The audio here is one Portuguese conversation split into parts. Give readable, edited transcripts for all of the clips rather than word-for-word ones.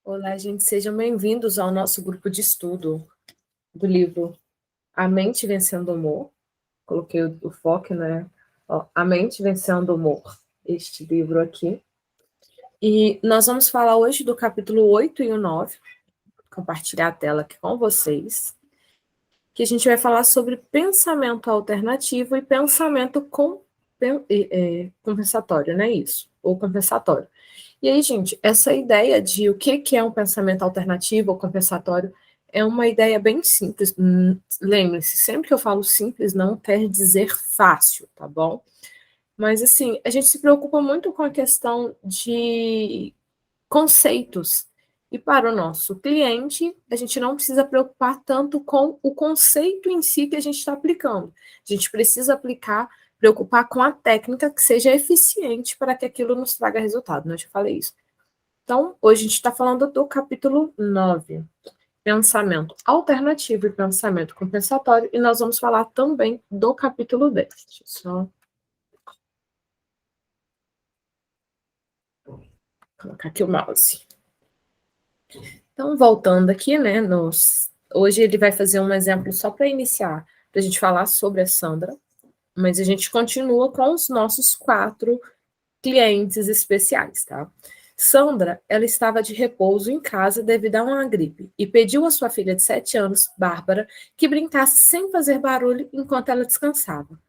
Olá, gente, sejam bem-vindos ao nosso grupo de estudo do livro A Mente Vencendo o Humor. Coloquei o foco, né? Ó, A Mente Vencendo o Humor, este livro aqui. E nós vamos falar hoje do capítulo 8 e o 9, compartilhar a tela aqui com vocês, que a gente vai falar sobre pensamento alternativo e pensamento compensatório, né? Isso, ou compensatório. E aí, gente, essa ideia de o que é um pensamento alternativo ou compensatório é uma ideia bem simples. Lembre-se, sempre que eu falo simples, não quer dizer fácil, tá bom? Mas, assim, a gente se preocupa muito com a questão de conceitos. E para o nosso cliente, a gente não precisa preocupar tanto com o conceito em si que a gente está aplicando. A gente precisa preocupar com a técnica que seja eficiente para que aquilo nos traga resultado. Eu já falei isso. Então, hoje a gente está falando do capítulo 9, pensamento alternativo e pensamento compensatório, e nós vamos falar também do capítulo 10. Deixa eu só colocar aqui o mouse. Então, voltando aqui, né, hoje ele vai fazer um exemplo só para iniciar, para a gente falar sobre a Sandra, mas a gente continua com os nossos 4 clientes especiais, tá? Sandra, ela estava de repouso em casa devido a uma gripe e pediu à sua filha de 7 anos, Bárbara, que brincasse sem fazer barulho enquanto ela descansava.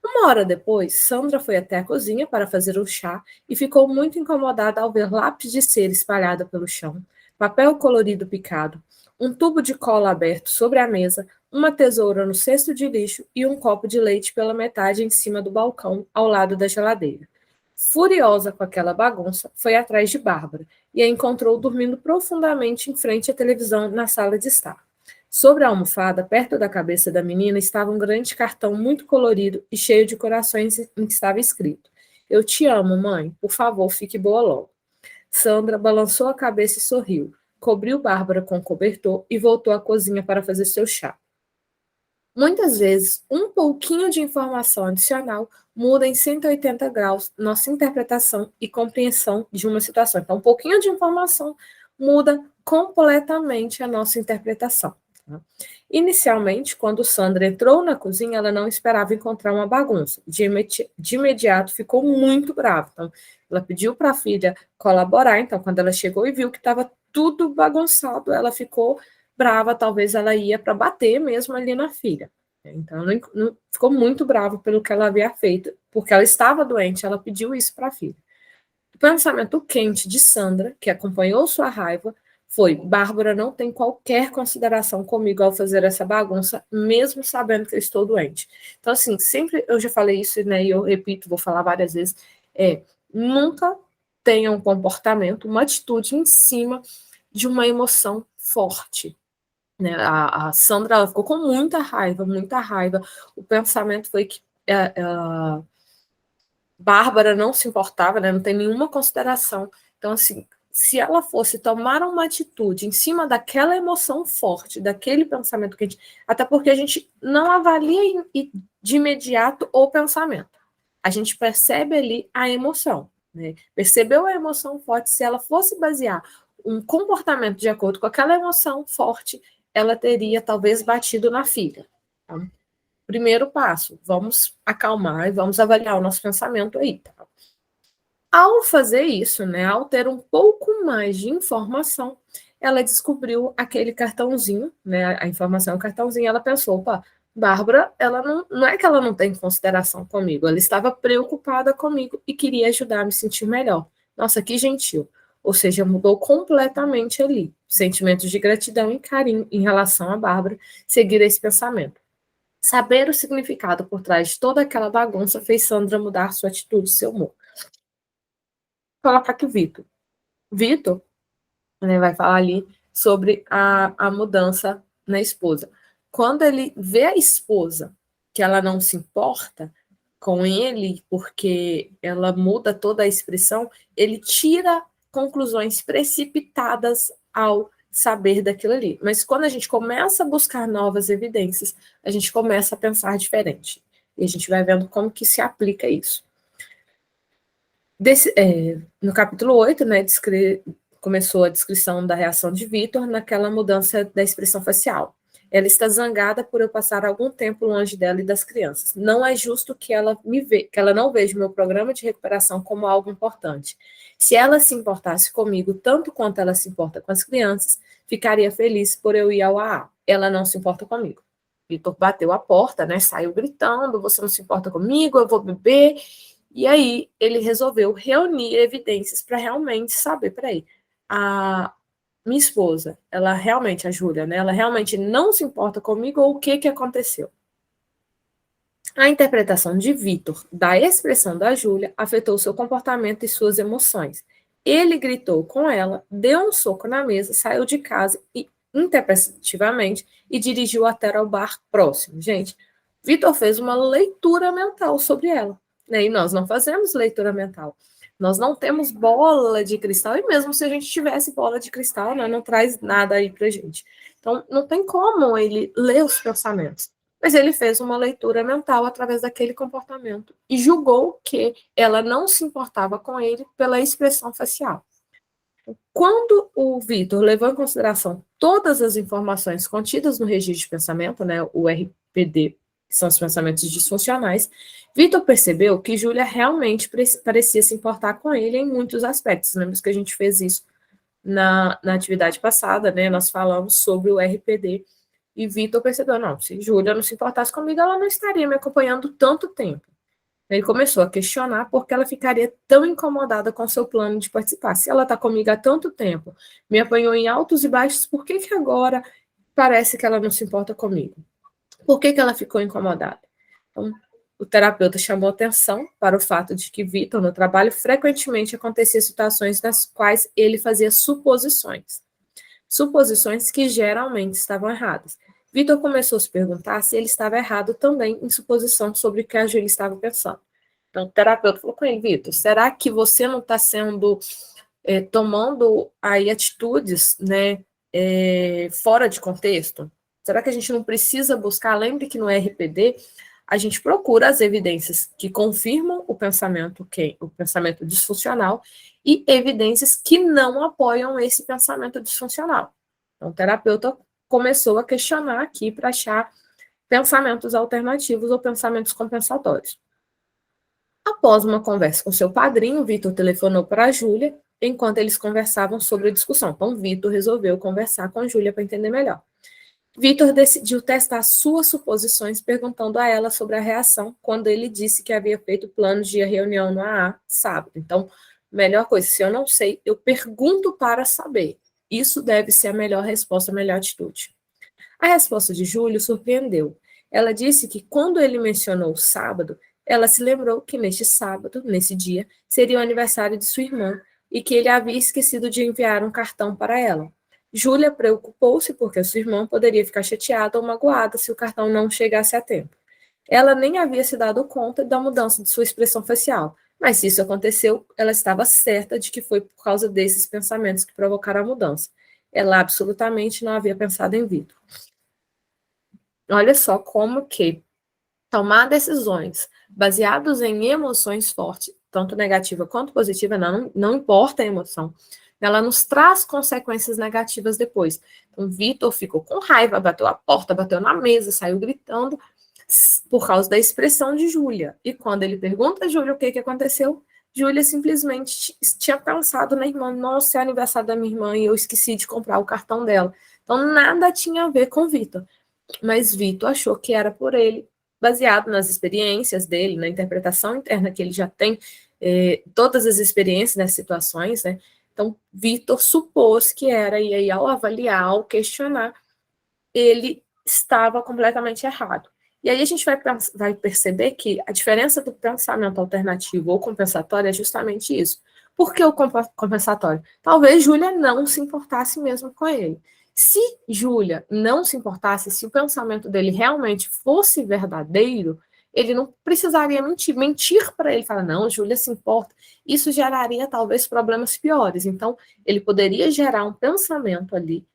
Uma hora depois, Sandra foi até a cozinha para fazer o chá e ficou muito incomodada ao ver lápis de cera espalhada pelo chão, papel colorido picado, um tubo de cola aberto sobre a mesa, uma tesoura no cesto de lixo e um copo de leite pela metade em cima do balcão, ao lado da geladeira. Furiosa com aquela bagunça, foi atrás de Bárbara e a encontrou dormindo profundamente em frente à televisão na sala de estar. Sobre a almofada, perto da cabeça da menina, estava um grande cartão muito colorido e cheio de corações em que estava escrito: Eu te amo, mãe. Por favor, fique boa logo. Sandra balançou a cabeça e sorriu. Cobriu Bárbara com o cobertor e voltou à cozinha para fazer seu chá. Muitas vezes, um pouquinho de informação adicional muda em 180 graus nossa interpretação e compreensão de uma situação. Então, um pouquinho de informação muda completamente a nossa interpretação. Tá? Inicialmente, quando Sandra entrou na cozinha, ela não esperava encontrar uma bagunça. De imediato, ficou muito brava. Então, ela pediu para a filha colaborar. Então, quando ela chegou e viu que estava tudo bagunçado, ela ficou brava, talvez ela ia para bater mesmo ali na filha. Então, não ficou muito brava pelo que ela havia feito, porque ela estava doente, ela pediu isso para a filha. O pensamento quente de Sandra, que acompanhou sua raiva, foi: Bárbara não tem qualquer consideração comigo ao fazer essa bagunça, mesmo sabendo que eu estou doente. Então, assim, sempre eu já falei isso, né, e eu repito, vou falar várias vezes, nunca tenha um comportamento, uma atitude em cima de uma emoção forte. Né? A Sandra ela ficou com muita raiva, muita raiva. O pensamento foi que Bárbara não se importava, né? Não tem nenhuma consideração. Então, assim, se ela fosse tomar uma atitude em cima daquela emoção forte, daquele pensamento que a gente. Até porque a gente não avalia de imediato o pensamento. A gente percebe ali a emoção. Né? Percebeu a emoção forte, se ela fosse basear um comportamento de acordo com aquela emoção forte, ela teria talvez batido na filha. Tá? Primeiro passo, vamos acalmar e vamos avaliar o nosso pensamento aí. Tá? Ao fazer isso, né, ao ter um pouco mais de informação, ela descobriu aquele cartãozinho, né, a informação é um cartãozinho, ela pensou, opa, Bárbara, ela não é que ela não tem consideração comigo, ela estava preocupada comigo e queria ajudar a me sentir melhor. Nossa, que gentil. Ou seja, mudou completamente ali. Sentimentos de gratidão e carinho em relação a Bárbara, seguir esse pensamento. Saber o significado por trás de toda aquela bagunça fez Sandra mudar sua atitude e seu humor. Vou colocar aqui o Vitor. Vitor, né, vai falar ali sobre a mudança na esposa. Quando ele vê a esposa, que ela não se importa com ele, porque ela muda toda a expressão, ele tira conclusões precipitadas ao saber daquilo ali. Mas quando a gente começa a buscar novas evidências, a gente começa a pensar diferente. E a gente vai vendo como que se aplica isso. No capítulo 8, né, começou a descrição da reação de Vitor naquela mudança da expressão facial. Ela está zangada por eu passar algum tempo longe dela e das crianças. Não é justo que ela não veja o meu programa de recuperação como algo importante. Se ela se importasse comigo tanto quanto ela se importa com as crianças, ficaria feliz por eu ir ao AA. Ela não se importa comigo. Vitor bateu a porta, né? Saiu gritando: você não se importa comigo, eu vou beber. E aí ele resolveu reunir evidências para realmente saber, peraí, a minha esposa, ela realmente, a Júlia, né, ela realmente não se importa comigo, ou o que aconteceu? A interpretação de Vitor da expressão da Júlia afetou seu comportamento e suas emoções. Ele gritou com ela, deu um soco na mesa, saiu de casa e, intempestivamente, e dirigiu até ao bar próximo. Gente, Vitor fez uma leitura mental sobre ela, né? E nós não fazemos leitura mental. Nós não temos bola de cristal, e mesmo se a gente tivesse bola de cristal, né, não traz nada aí pra gente. Então, não tem como ele ler os pensamentos. Mas ele fez uma leitura mental através daquele comportamento e julgou que ela não se importava com ele pela expressão facial. Quando o Vitor levou em consideração todas as informações contidas no registro de pensamento, né, o RPD, que são os pensamentos disfuncionais, Vitor percebeu que Júlia realmente parecia se importar com ele em muitos aspectos. Lembra que a gente fez isso na atividade passada, né? Nós falamos sobre o RPD. E Vitor percebeu, não, se Júlia não se importasse comigo, ela não estaria me acompanhando tanto tempo. Ele começou a questionar por que ela ficaria tão incomodada com seu plano de participar. Se ela está comigo há tanto tempo, me apanhou em altos e baixos, por que agora parece que ela não se importa comigo? Por que ela ficou incomodada? Então, o terapeuta chamou atenção para o fato de que Vitor, no trabalho, frequentemente acontecia situações nas quais ele fazia suposições. Suposições que geralmente estavam erradas. Vitor começou a se perguntar se ele estava errado também em suposição sobre o que a Júlia estava pensando. Então, o terapeuta falou com ele: Vitor, será que você não está tomando aí atitudes, né, fora de contexto? Será que a gente não precisa buscar? Lembre que no RPD a gente procura as evidências que confirmam o pensamento disfuncional e evidências que não apoiam esse pensamento disfuncional. Então, o terapeuta começou a questionar aqui para achar pensamentos alternativos ou pensamentos compensatórios. Após uma conversa com seu padrinho, Vitor telefonou para a Júlia enquanto eles conversavam sobre a discussão. Então, Vitor resolveu conversar com a Júlia para entender melhor. Vitor decidiu testar suas suposições, perguntando a ela sobre a reação quando ele disse que havia feito planos de reunião no AA sábado. Então, melhor coisa, se eu não sei, eu pergunto para saber. Isso deve ser a melhor resposta, a melhor atitude. A resposta de Júlio surpreendeu. Ela disse que quando ele mencionou o sábado, ela se lembrou que neste sábado, nesse dia, seria o aniversário de sua irmã e que ele havia esquecido de enviar um cartão para ela. Júlia preocupou-se porque sua irmã poderia ficar chateada ou magoada se o cartão não chegasse a tempo. Ela nem havia se dado conta da mudança de sua expressão facial, mas se isso aconteceu, ela estava certa de que foi por causa desses pensamentos que provocaram a mudança. Ela absolutamente não havia pensado em Vitor. Olha só como que tomar decisões baseadas em emoções fortes, tanto negativa quanto positiva, não importa a emoção, ela nos traz consequências negativas depois. Então, Vitor ficou com raiva, bateu a porta, bateu na mesa, saiu gritando por causa da expressão de Júlia. E quando ele pergunta a Júlia o que aconteceu, Júlia simplesmente tinha pensado na irmã: nossa, é aniversário da minha irmã e eu esqueci de comprar o cartão dela. Então, nada tinha a ver com Vitor. Mas Vitor achou que era por ele, baseado nas experiências dele, na interpretação interna que ele já tem, todas as experiências nas situações, né? Então, Vitor supôs que era, e aí, ao avaliar, ao questionar, ele estava completamente errado. E aí a gente vai perceber que a diferença do pensamento alternativo ou compensatório é justamente isso. Por que o compensatório? Talvez Júlia não se importasse mesmo com ele. Se Júlia não se importasse, se o pensamento dele realmente fosse verdadeiro, ele não precisaria mentir para ele, falar: não, Júlia se importa. Isso geraria talvez problemas piores. Então, ele poderia gerar um pensamento ali,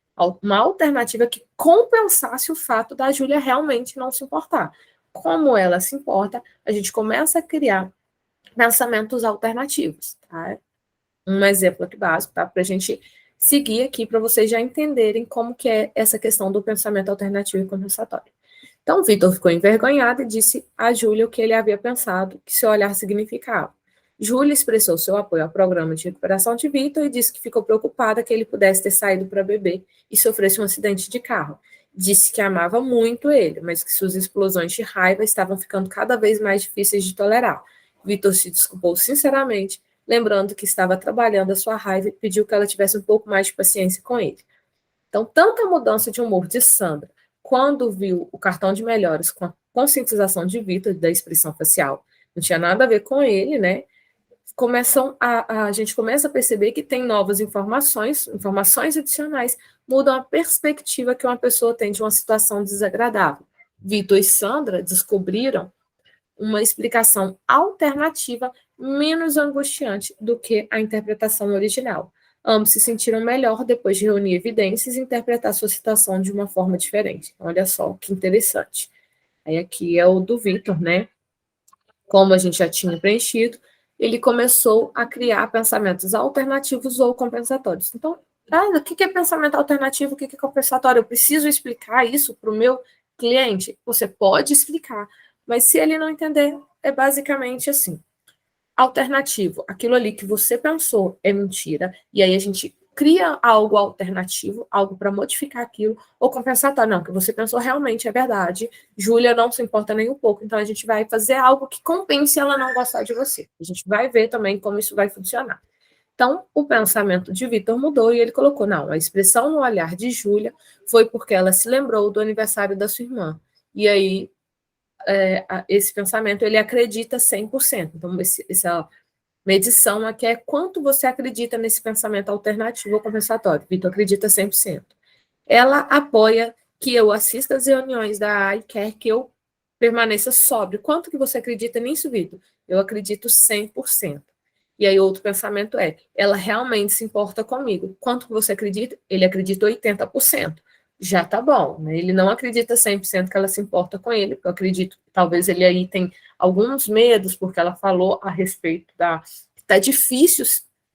uma alternativa que compensasse o fato da Júlia realmente não se importar. Como ela se importa, a gente começa a criar pensamentos alternativos, tá? um exemplo aqui básico, tá? Para a gente seguir aqui, para vocês já entenderem como que é essa questão do pensamento alternativo e compensatório. Então, Vitor ficou envergonhado e disse a Júlia o que ele havia pensado que seu olhar significava. Júlia expressou seu apoio ao programa de recuperação de Vitor e disse que ficou preocupada que ele pudesse ter saído para beber e sofresse um acidente de carro. Disse que amava muito ele, mas que suas explosões de raiva estavam ficando cada vez mais difíceis de tolerar. Vitor se desculpou sinceramente, lembrando que estava trabalhando a sua raiva e pediu que ela tivesse um pouco mais de paciência com ele. Então, tanta mudança de humor de Sandra, quando viu o cartão de melhoras com a conscientização de Vitor da expressão facial, não tinha nada a ver com ele, né? A gente começa a perceber que tem novas informações adicionais, mudam a perspectiva que uma pessoa tem de uma situação desagradável. Vitor e Sandra descobriram uma explicação alternativa menos angustiante do que a interpretação original. Ambos se sentiram melhor depois de reunir evidências e interpretar sua situação de uma forma diferente. Olha só que interessante. Aí aqui é o do Vitor, né? Como a gente já tinha preenchido, ele começou a criar pensamentos alternativos ou compensatórios. Então, o que é pensamento alternativo, o que é compensatório? Eu preciso explicar isso para o meu cliente? Você pode explicar, mas se ele não entender, é basicamente assim. Alternativo, aquilo ali que você pensou é mentira, e aí a gente cria algo alternativo, algo para modificar aquilo, ou compensatório, não, que você pensou realmente é verdade, Júlia não se importa nem um pouco, então a gente vai fazer algo que compense ela não gostar de você. A gente vai ver também como isso vai funcionar. Então, o pensamento de Vitor mudou e ele colocou, não, a expressão no olhar de Júlia foi porque ela se lembrou do aniversário da sua irmã. E aí, esse pensamento, ele acredita 100%. Então, essa medição aqui é quanto você acredita nesse pensamento alternativo ou compensatório. Vitor acredita 100%. Ela apoia que eu assista às reuniões da AI e quer que eu permaneça sóbrio. Quanto que você acredita nisso, Vitor? Eu acredito 100%. E aí outro pensamento é, ela realmente se importa comigo. Quanto que você acredita? Ele acredita 80%. Já tá bom, né? Ele não acredita 100% que ela se importa com ele, porque eu acredito que talvez ele aí tem alguns medos, porque ela falou a respeito da... Tá difícil,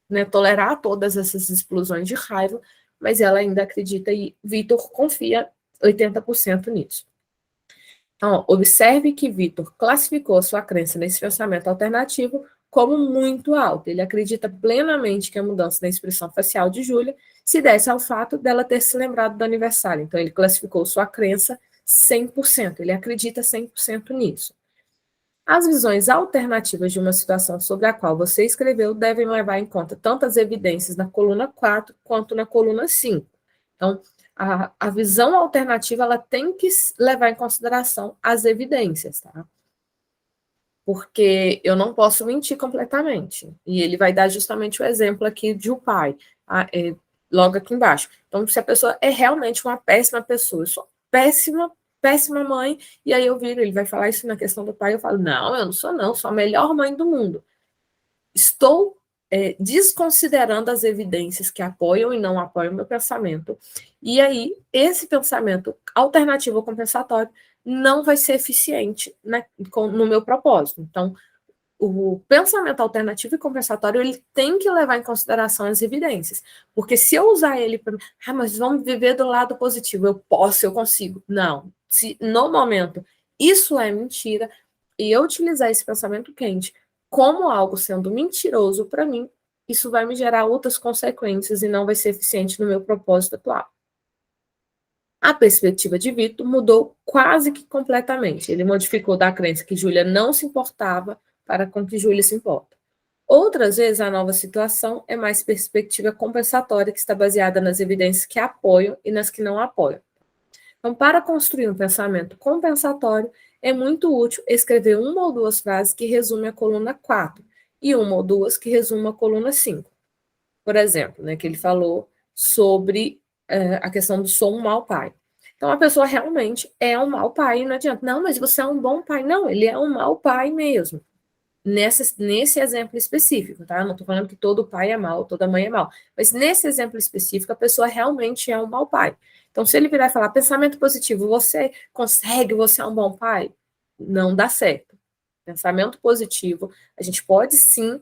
né, tolerar todas essas explosões de raiva, mas ela ainda acredita e Vitor confia 80% nisso. Então, observe que Vitor classificou a sua crença nesse pensamento alternativo como muito alto. Ele acredita plenamente que a mudança na expressão facial de Júlia se desse ao fato dela ter se lembrado do aniversário. Então, ele classificou sua crença 100%. Ele acredita 100% nisso. As visões alternativas de uma situação sobre a qual você escreveu devem levar em conta tanto as evidências na coluna 4 quanto na coluna 5. Então, a visão alternativa ela tem que levar em consideração as evidências, tá? Porque eu não posso mentir completamente. E ele vai dar justamente o exemplo aqui de um pai, logo aqui embaixo. Então, se a pessoa é realmente uma péssima pessoa, eu sou péssima mãe, e aí eu viro, ele vai falar isso na questão do pai, eu falo, não, eu não, sou a melhor mãe do mundo. Estou desconsiderando as evidências que apoiam e não apoiam o meu pensamento. E aí, esse pensamento alternativo ou compensatório não vai ser eficiente, né, no meu propósito. Então, o pensamento alternativo e compensatório, ele tem que levar em consideração as evidências. Porque se eu usar ele para... mas vamos viver do lado positivo, eu posso, eu consigo. Não. Se no momento isso é mentira, e eu utilizar esse pensamento quente como algo sendo mentiroso para mim, isso vai me gerar outras consequências e não vai ser eficiente no meu propósito atual. A perspectiva de Vitor mudou quase que completamente. Ele modificou da crença que Júlia não se importava para com que Júlia se importa. Outras vezes, a nova situação é mais perspectiva compensatória, que está baseada nas evidências que apoiam e nas que não apoiam. Então, para construir um pensamento compensatório, é muito útil escrever uma ou duas frases que resumem a coluna 4 e uma ou duas que resumam a coluna 5. Por exemplo, né, que ele falou sobre a questão do sou um mau pai. Então, a pessoa realmente é um mau pai, não adianta. Não, mas você é um bom pai. Não, ele é um mau pai mesmo. Nesse exemplo específico, tá? Eu não estou falando que todo pai é mau, toda mãe é mau. Mas nesse exemplo específico, a pessoa realmente é um mau pai. Então, se ele virar e falar pensamento positivo, você consegue, você é um bom pai? Não dá certo. Pensamento positivo, a gente pode sim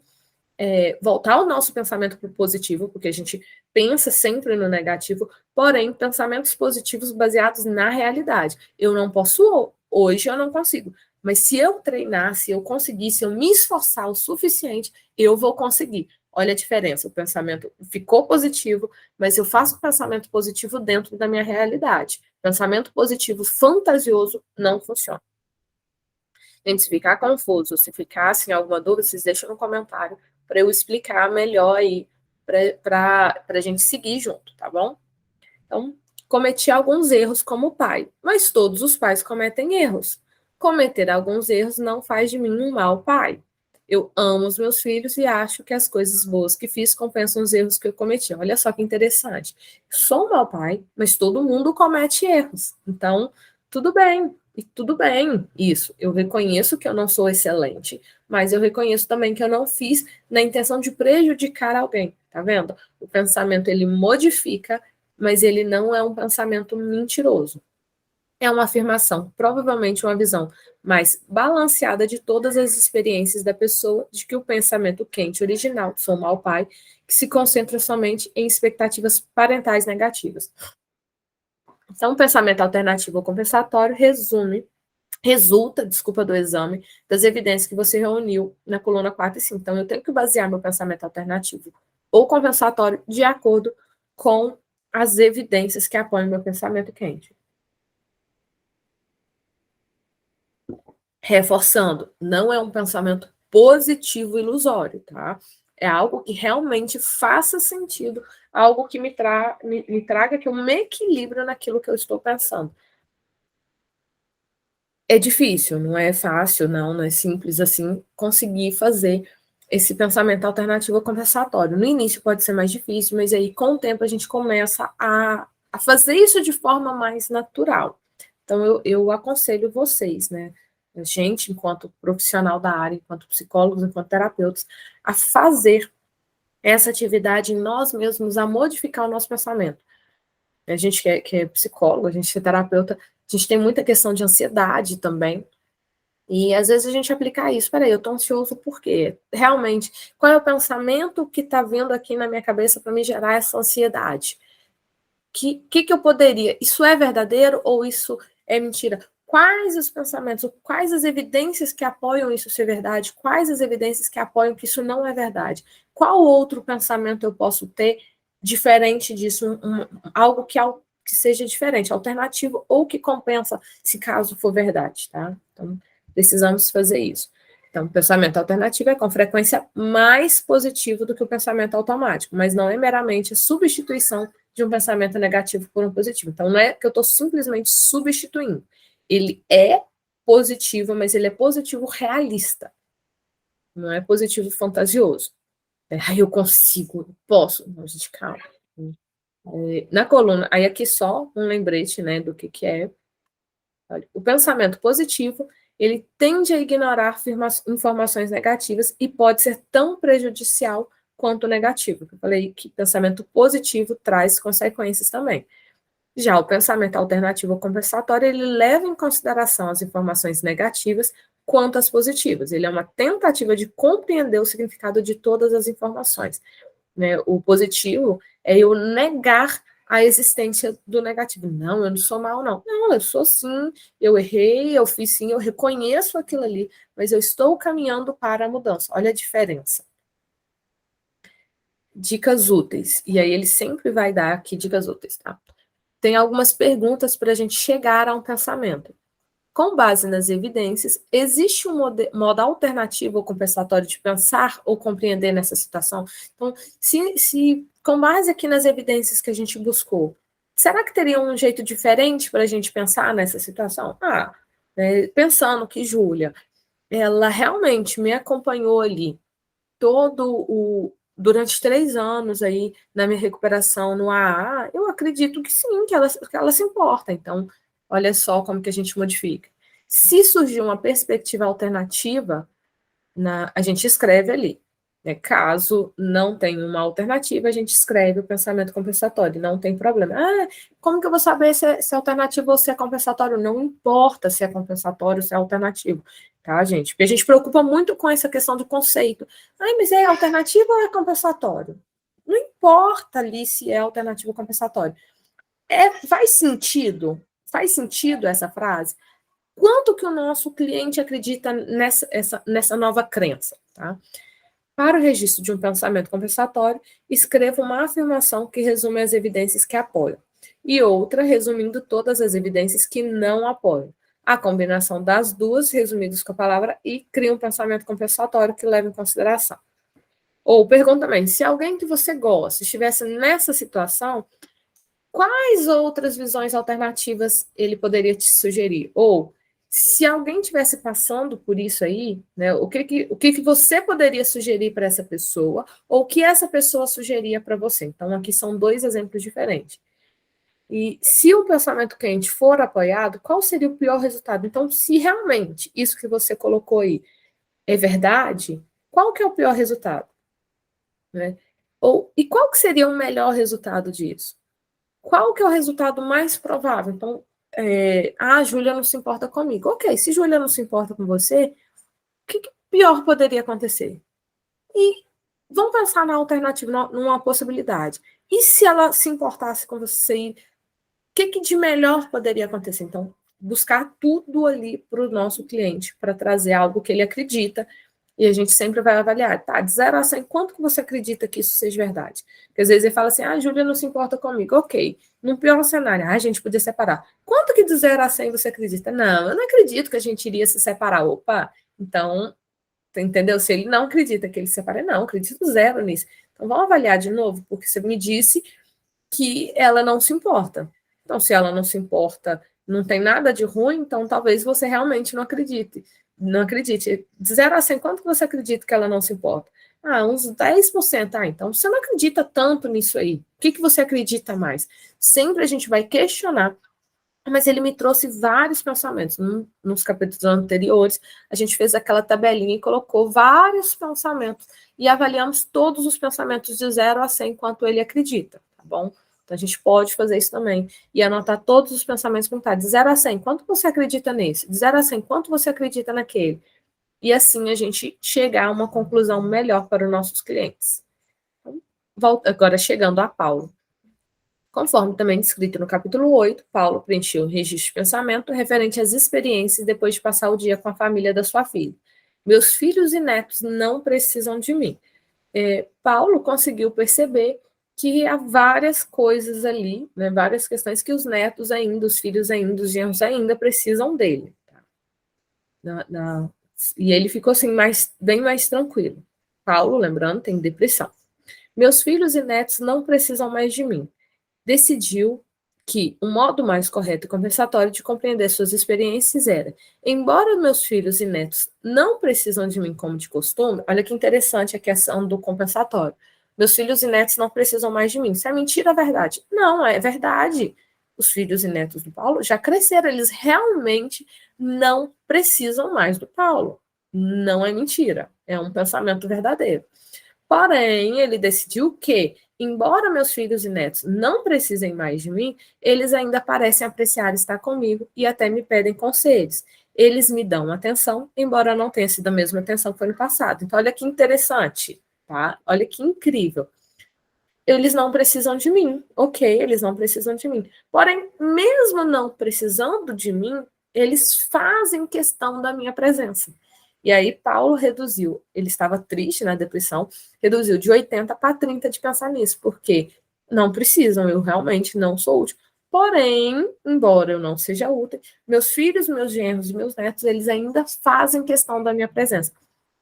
voltar o nosso pensamento para o positivo, porque a gente pensa sempre no negativo, porém, pensamentos positivos baseados na realidade. Eu não posso hoje, eu não consigo. Mas se eu treinar, se eu conseguir, se eu me esforçar o suficiente, eu vou conseguir. Olha a diferença, o pensamento ficou positivo, mas eu faço pensamento positivo dentro da minha realidade. Pensamento positivo fantasioso não funciona. Gente, se ficar confuso, se ficar assim, alguma dúvida, vocês deixam no comentário para eu explicar melhor aí, para a gente seguir junto, tá bom? Então, cometi alguns erros como pai, mas todos os pais cometem erros. Cometer alguns erros não faz de mim um mau pai. Eu amo os meus filhos e acho que as coisas boas que fiz compensam os erros que eu cometi. Olha só que interessante. Sou um mau pai, mas todo mundo comete erros. Então, tudo bem. E tudo bem isso. Eu reconheço que eu não sou excelente, mas eu reconheço também que eu não fiz na intenção de prejudicar alguém. Tá vendo? O pensamento ele modifica, mas ele não é um pensamento mentiroso. É uma afirmação, provavelmente uma visão mais balanceada de todas as experiências da pessoa, de que o pensamento quente original, sou um mau pai, que se concentra somente em expectativas parentais negativas. Então, o pensamento alternativo ou compensatório resulta do exame das evidências que você reuniu na coluna 4 e 5. Então, eu tenho que basear meu pensamento alternativo ou compensatório de acordo com as evidências que apoiam meu pensamento quente. Reforçando, não é um pensamento positivo ilusório, tá? É algo que realmente faça sentido, algo que me traga aqui um equilíbrio naquilo que eu estou pensando. É difícil, não é fácil, não é simples assim conseguir fazer esse pensamento alternativo compensatório. No início pode ser mais difícil, mas aí com o tempo a gente começa a fazer isso de forma mais natural. Então eu aconselho vocês, né, a gente, enquanto profissional da área, enquanto psicólogos, enquanto terapeutas, a fazer essa atividade em nós mesmos, a modificar o nosso pensamento. A gente que é psicólogo, a gente que é terapeuta, a gente tem muita questão de ansiedade também. E às vezes a gente aplicar isso, peraí, eu tô ansioso por quê? Realmente, qual é o pensamento que tá vindo aqui na minha cabeça para me gerar essa ansiedade? Que eu poderia? Isso é verdadeiro ou isso é mentira? Quais os pensamentos, quais as evidências que apoiam isso ser verdade? Quais as evidências que apoiam que isso não é verdade? Qual outro pensamento eu posso ter diferente disso? Algo que seja diferente, alternativo ou que compensa, se caso for verdade, tá? Então, precisamos fazer isso. Então, o pensamento alternativo é com frequência mais positivo do que o pensamento automático, mas não é meramente a substituição de um pensamento negativo por um positivo. Então, não é que eu estou simplesmente substituindo. Ele é positivo, mas ele é positivo realista. Não é positivo fantasioso. Eu consigo, posso. Não, gente, calma. Na coluna, aí aqui só um lembrete, né, do que é. Olha, o pensamento positivo, ele tende a ignorar informações negativas e pode ser tão prejudicial quanto negativo. Eu falei que pensamento positivo traz consequências também. Já o pensamento alternativo ou compensatório, ele leva em consideração as informações negativas quanto as positivas. Ele é uma tentativa de compreender o significado de todas as informações. Né? O positivo é eu negar a existência do negativo. Não, eu não sou mal, não. Não, eu sou sim, eu errei, eu fiz sim, eu reconheço aquilo ali, mas eu estou caminhando para a mudança. Olha a diferença. Dicas úteis. E aí ele sempre vai dar aqui dicas úteis, tá? Tem algumas perguntas para a gente chegar a um pensamento. Com base nas evidências, existe um modo alternativo ou compensatório de pensar ou compreender nessa situação? Então, se com base aqui nas evidências que a gente buscou, será que teria um jeito diferente para a gente pensar nessa situação? Pensando que Júlia, ela realmente me acompanhou ali durante 3 anos aí na minha recuperação no AA, eu acredito que sim, que ela se importa. Então, olha só como que a gente modifica. Se surgir uma perspectiva alternativa, a gente escreve ali. Caso não tenha uma alternativa, a gente escreve o pensamento compensatório, não tem problema. Como que eu vou saber se é alternativo ou se é compensatório? Não importa se é compensatório ou se é alternativo, tá, gente? Porque a gente preocupa muito com essa questão do conceito. Mas é alternativo ou é compensatório? Não importa ali se é alternativo ou compensatório. Faz sentido? Faz sentido essa frase? Quanto que o nosso cliente acredita nessa nova crença, tá? Para o registro de um pensamento compensatório, escreva uma afirmação que resume as evidências que apoiam, e outra resumindo todas as evidências que não apoiam. A combinação das duas, resumidas com a palavra e, cria um pensamento compensatório que leva em consideração. Ou pergunta também, se alguém que você gosta estivesse nessa situação, quais outras visões alternativas ele poderia te sugerir? Ou, se alguém estivesse passando por isso aí, né, o que você poderia sugerir para essa pessoa, ou o que essa pessoa sugeria para você? Então, aqui são 2 exemplos diferentes. E se o pensamento quente for apoiado, qual seria o pior resultado? Então, se realmente isso que você colocou aí é verdade, qual que é o pior resultado? Né? E qual que seria o melhor resultado disso? Qual que é o resultado mais provável? Então, a Júlia não se importa comigo. Ok, se Júlia não se importa com você, o que pior poderia acontecer? E vamos pensar na alternativa, numa possibilidade. E se ela se importasse com você, o que de melhor poderia acontecer? Então, buscar tudo ali para o nosso cliente, para trazer algo que ele acredita, e a gente sempre vai avaliar, tá? De 0 a 100, quanto que você acredita que isso seja verdade? Porque às vezes ele fala assim, a Júlia não se importa comigo. Ok. No pior cenário, a gente podia separar. Quanto que de 0 a 100 você acredita? Não, eu não acredito que a gente iria se separar. Opa, então, entendeu? Se ele não acredita que ele se separa, não, acredito 0 nisso. Então, vamos avaliar de novo, porque você me disse que ela não se importa. Então, se ela não se importa, não tem nada de ruim, então talvez você realmente não acredite. Não acredite. De 0 a 100, quanto você acredita que ela não se importa? Uns 10%. Então você não acredita tanto nisso aí. O que você acredita mais? Sempre a gente vai questionar. Mas ele me trouxe vários pensamentos. Nos capítulos anteriores, a gente fez aquela tabelinha e colocou vários pensamentos. E avaliamos todos os pensamentos de 0 a 100, quanto ele acredita, tá bom? Então, a gente pode fazer isso também. E anotar todos os pensamentos, perguntar de 0 a 100, quanto você acredita nesse? De 0 a 100, quanto você acredita naquele? E assim a gente chegar a uma conclusão melhor para os nossos clientes. Então, agora chegando a Paulo. Conforme também descrito no capítulo 8, Paulo preencheu um registro de pensamento referente às experiências depois de passar o dia com a família da sua filha. Meus filhos e netos não precisam de mim. Paulo conseguiu perceber que há várias coisas ali, né, várias questões que os netos ainda, os filhos ainda, os genros ainda precisam dele. Tá? E ele ficou assim, bem mais tranquilo. Paulo, lembrando, tem depressão. Meus filhos e netos não precisam mais de mim. Decidiu que o modo mais correto e compensatório de compreender suas experiências era, embora meus filhos e netos não precisam de mim como de costume, olha que interessante a questão do compensatório. Meus filhos e netos não precisam mais de mim. Isso é mentira ou verdade? Não, é verdade. Os filhos e netos do Paulo já cresceram, eles realmente não precisam mais do Paulo. Não é mentira, é um pensamento verdadeiro. Porém, ele decidiu que, embora meus filhos e netos não precisem mais de mim, eles ainda parecem apreciar estar comigo e até me pedem conselhos. Eles me dão atenção, embora não tenha sido a mesma atenção que foi no passado. Então, olha que interessante, tá? Olha que incrível. Eles não precisam de mim, ok, eles não precisam de mim. Porém, mesmo não precisando de mim, eles fazem questão da minha presença. E aí Paulo reduziu, ele estava triste na depressão, reduziu de 80 para 30 de pensar nisso, porque não precisam, eu realmente não sou útil. Porém, embora eu não seja útil, meus filhos, meus genros, meus netos, eles ainda fazem questão da minha presença.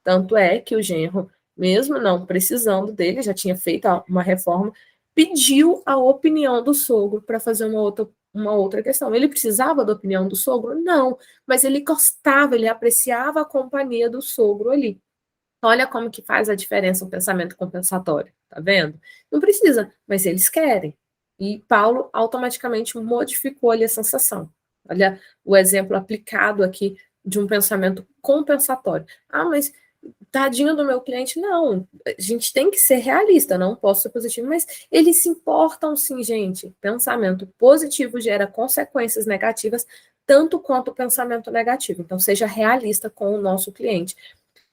Tanto é que o genro, mesmo não precisando dele, já tinha feito uma reforma, pediu a opinião do sogro para fazer uma outra questão. Ele precisava da opinião do sogro? Não, mas ele gostava, ele apreciava a companhia do sogro ali. Olha como que faz a diferença o pensamento compensatório, tá vendo? Não precisa, mas eles querem. E Paulo automaticamente modificou ali a sensação. Olha o exemplo aplicado aqui de um pensamento compensatório. Mas tadinho do meu cliente, não. A gente tem que ser realista, não posso ser positivo, mas eles se importam sim, gente. Pensamento positivo gera consequências negativas, tanto quanto o pensamento negativo. Então, seja realista com o nosso cliente,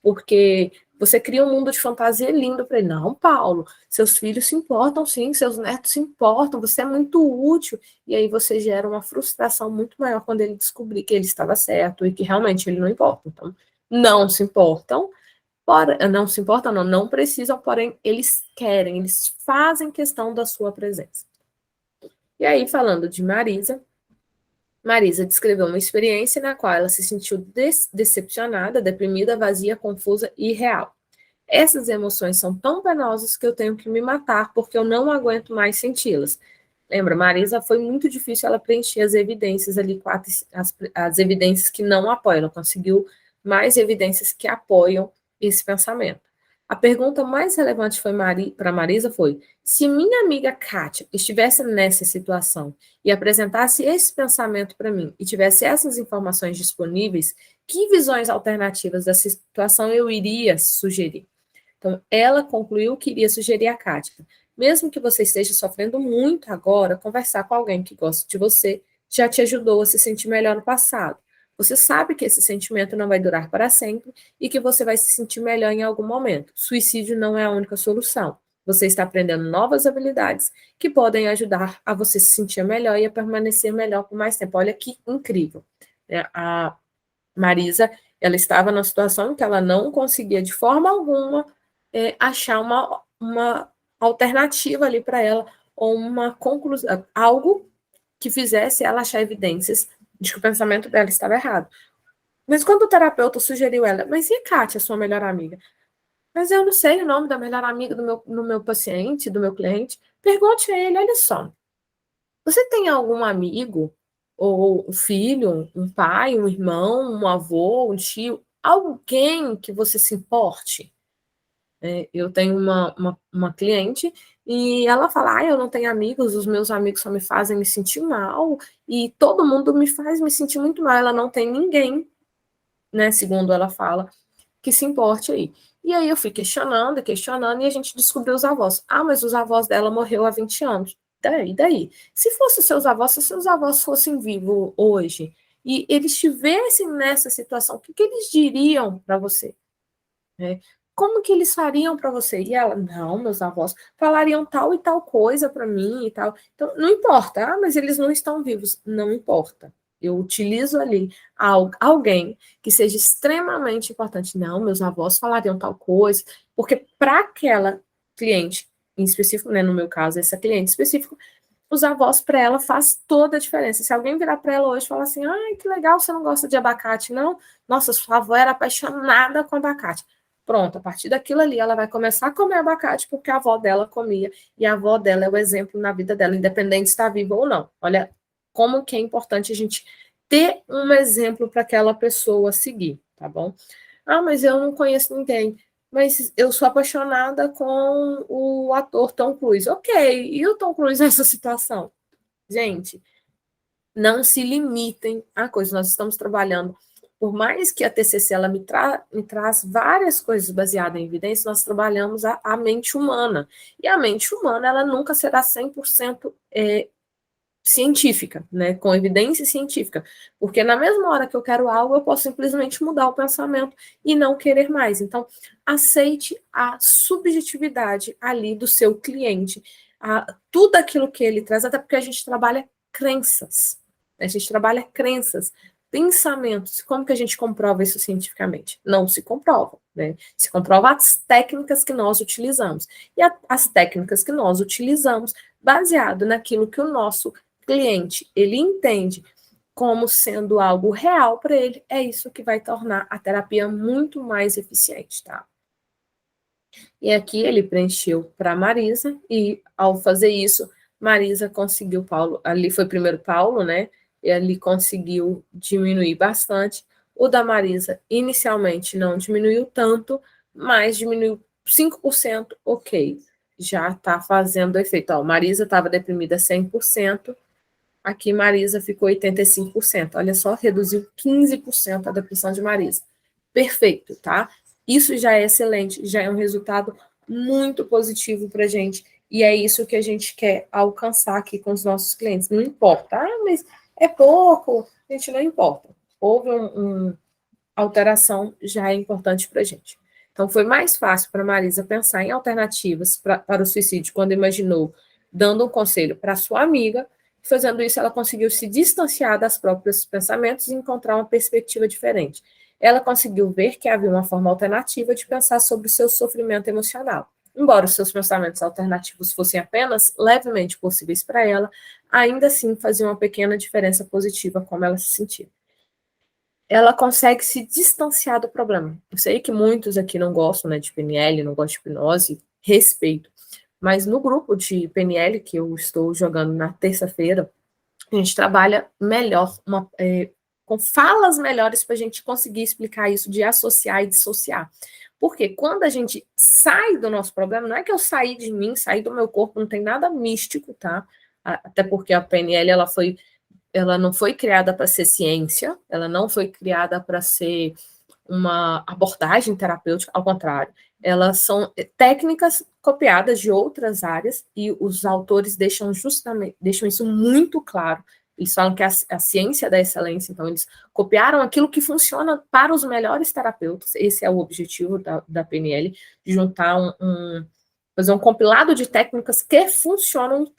porque você cria um mundo de fantasia lindo para ele. Não, Paulo, seus filhos se importam sim, seus netos se importam, você é muito útil. E aí você gera uma frustração muito maior quando ele descobrir que ele estava certo e que realmente ele não importa. Então, não se importam, não se importam, não precisam, porém eles querem, eles fazem questão da sua presença. E aí, falando de Marisa, Marisa descreveu uma experiência na qual ela se sentiu decepcionada, deprimida, vazia, confusa e irreal. Essas emoções são tão penosas que eu tenho que me matar porque eu não aguento mais senti-las. Lembra, Marisa, foi muito difícil ela preencher as evidências ali, as evidências que não apoiam. Ela conseguiu mais evidências que apoiam esse pensamento. A pergunta mais relevante para Marisa foi: se minha amiga Kátia estivesse nessa situação e apresentasse esse pensamento para mim e tivesse essas informações disponíveis, que visões alternativas dessa situação eu iria sugerir? Então, ela concluiu que iria sugerir a Kátia: mesmo que você esteja sofrendo muito agora, conversar com alguém que gosta de você já te ajudou a se sentir melhor no passado. Você sabe que esse sentimento não vai durar para sempre e que você vai se sentir melhor em algum momento. Suicídio não é a única solução. Você está aprendendo novas habilidades que podem ajudar a você se sentir melhor e a permanecer melhor por mais tempo. Olha que incrível. A Marisa, ela estava numa situação em que ela não conseguia de forma alguma achar uma alternativa ali para ela, ou uma conclusão, algo que fizesse ela achar evidências de que o pensamento dela estava errado. Mas quando o terapeuta sugeriu ela, mas e a Kátia, sua melhor amiga? Mas eu não sei o nome da melhor amiga do meu paciente, do meu cliente. Pergunte a ele, olha só, você tem algum amigo, ou um filho, um pai, um irmão, um avô, um tio, alguém que você se importe? Eu tenho uma cliente e ela fala: eu não tenho amigos, os meus amigos só me fazem me sentir mal e todo mundo me faz me sentir muito mal. Ela não tem ninguém, né, segundo ela fala, que se importe aí. E aí eu fui questionando e a gente descobriu os avós. Mas os avós dela morreu há 20 anos. Daí? Se fossem se seus avós fossem vivos hoje e eles estivessem nessa situação, o que eles diriam para você? Né? Como que eles fariam para você? E ela, não, meus avós falariam tal e tal coisa para mim e tal. Então, não importa, mas eles não estão vivos. Não importa. Eu utilizo ali alguém que seja extremamente importante. Não, meus avós falariam tal coisa, porque para aquela cliente em específico, né, no meu caso, essa cliente específica, os avós para ela faz toda a diferença. Se alguém virar para ela hoje e falar assim: ai, que legal, você não gosta de abacate, não? Nossa, sua avó era apaixonada com abacate. Pronto, a partir daquilo ali, ela vai começar a comer abacate porque a avó dela comia, e a avó dela é o exemplo na vida dela, independente de estar viva ou não. Olha como que é importante a gente ter um exemplo para aquela pessoa seguir, tá bom? Mas eu não conheço ninguém. Mas eu sou apaixonada com o ator Tom Cruise. Ok, e o Tom Cruise nessa situação? Gente, não se limitem a coisas. Nós estamos trabalhando, por mais que a TCC ela me traz várias coisas baseadas em evidência, nós trabalhamos a mente humana. E a mente humana, ela nunca será 100% científica, né, com evidência científica, porque na mesma hora que eu quero algo, eu posso simplesmente mudar o pensamento e não querer mais. Então, aceite a subjetividade ali do seu cliente, tudo aquilo que ele traz, até porque a gente trabalha crenças, a gente trabalha crenças, pensamentos. Como que a gente comprova isso cientificamente? Não se comprova, né? Se comprova as técnicas que nós utilizamos. E as técnicas que nós utilizamos baseado naquilo que o nosso cliente ele entende como sendo algo real para ele, é isso que vai tornar a terapia muito mais eficiente, tá? E aqui ele preencheu para Marisa, e ao fazer isso, Marisa conseguiu, Paulo, ali foi primeiro Paulo, né? E ali conseguiu diminuir bastante. O da Marisa, inicialmente, não diminuiu tanto, mas diminuiu 5%, ok. Já está fazendo efeito. Marisa estava deprimida 100%, aqui Marisa ficou 85%. Olha só, reduziu 15% a depressão de Marisa. Perfeito, tá? Isso já é excelente, já é um resultado muito positivo para a gente. E é isso que a gente quer alcançar aqui com os nossos clientes. Não importa, mas é pouco, a gente não importa. Houve uma alteração, já é importante para a gente. Então, foi mais fácil para a Marisa pensar em alternativas para o suicídio quando imaginou, dando um conselho para sua amiga. Fazendo isso, ela conseguiu se distanciar das próprios pensamentos e encontrar uma perspectiva diferente. Ela conseguiu ver que havia uma forma alternativa de pensar sobre o seu sofrimento emocional. Embora os seus pensamentos alternativos fossem apenas levemente possíveis para ela, ainda assim fazia uma pequena diferença positiva como ela se sentia. Ela consegue se distanciar do problema. Eu sei que muitos aqui não gostam, né, de PNL, não gostam de hipnose, respeito. Mas no grupo de PNL que eu estou jogando na terça-feira, a gente trabalha melhor, com falas melhores para a gente conseguir explicar isso de associar e dissociar. Porque quando a gente sai do nosso problema, não é que eu saí de mim, saí do meu corpo, não tem nada místico, tá? Até porque a PNL, ela não foi criada para ser ciência, ela não foi criada para ser uma abordagem terapêutica, ao contrário, elas são técnicas copiadas de outras áreas e os autores deixam isso muito claro. Eles falam que a ciência da excelência, então eles copiaram aquilo que funciona para os melhores terapeutas. Esse é o objetivo da PNL, de juntar fazer um compilado de técnicas que funcionam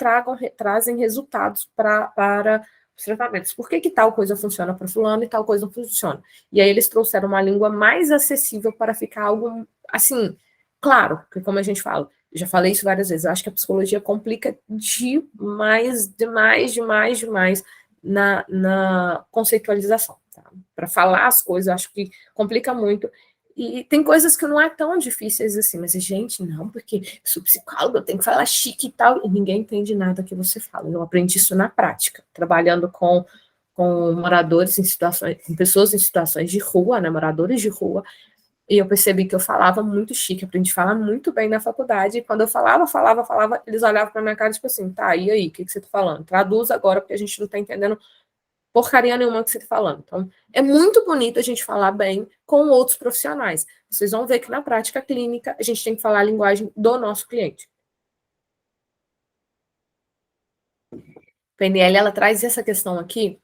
e trazem resultados para os tratamentos. Por que tal coisa funciona para fulano e tal coisa não funciona? E aí eles trouxeram uma língua mais acessível para ficar algo, assim, claro, porque como a gente fala, já falei isso várias vezes, eu acho que a psicologia complica demais na conceitualização. Tá? Para falar as coisas, eu acho que complica muito. E tem coisas que não é tão difíceis assim, mas, gente, não, porque sou psicóloga, eu tenho que falar chique e tal, e ninguém entende nada que você fala. Eu aprendi isso na prática, trabalhando com moradores em situações, com pessoas em situações de rua, né, moradores de rua, e eu percebi que eu falava muito chique, aprendi a falar muito bem na faculdade, e quando eu falava, eles olhavam para minha cara, tipo assim, tá, e aí, o que você tá falando? Traduz agora, porque a gente não tá entendendo porcaria nenhuma que você está falando. Então, é muito bonito a gente falar bem com outros profissionais. Vocês vão ver que na prática clínica a gente tem que falar a linguagem do nosso cliente. PNL, ela traz essa questão aqui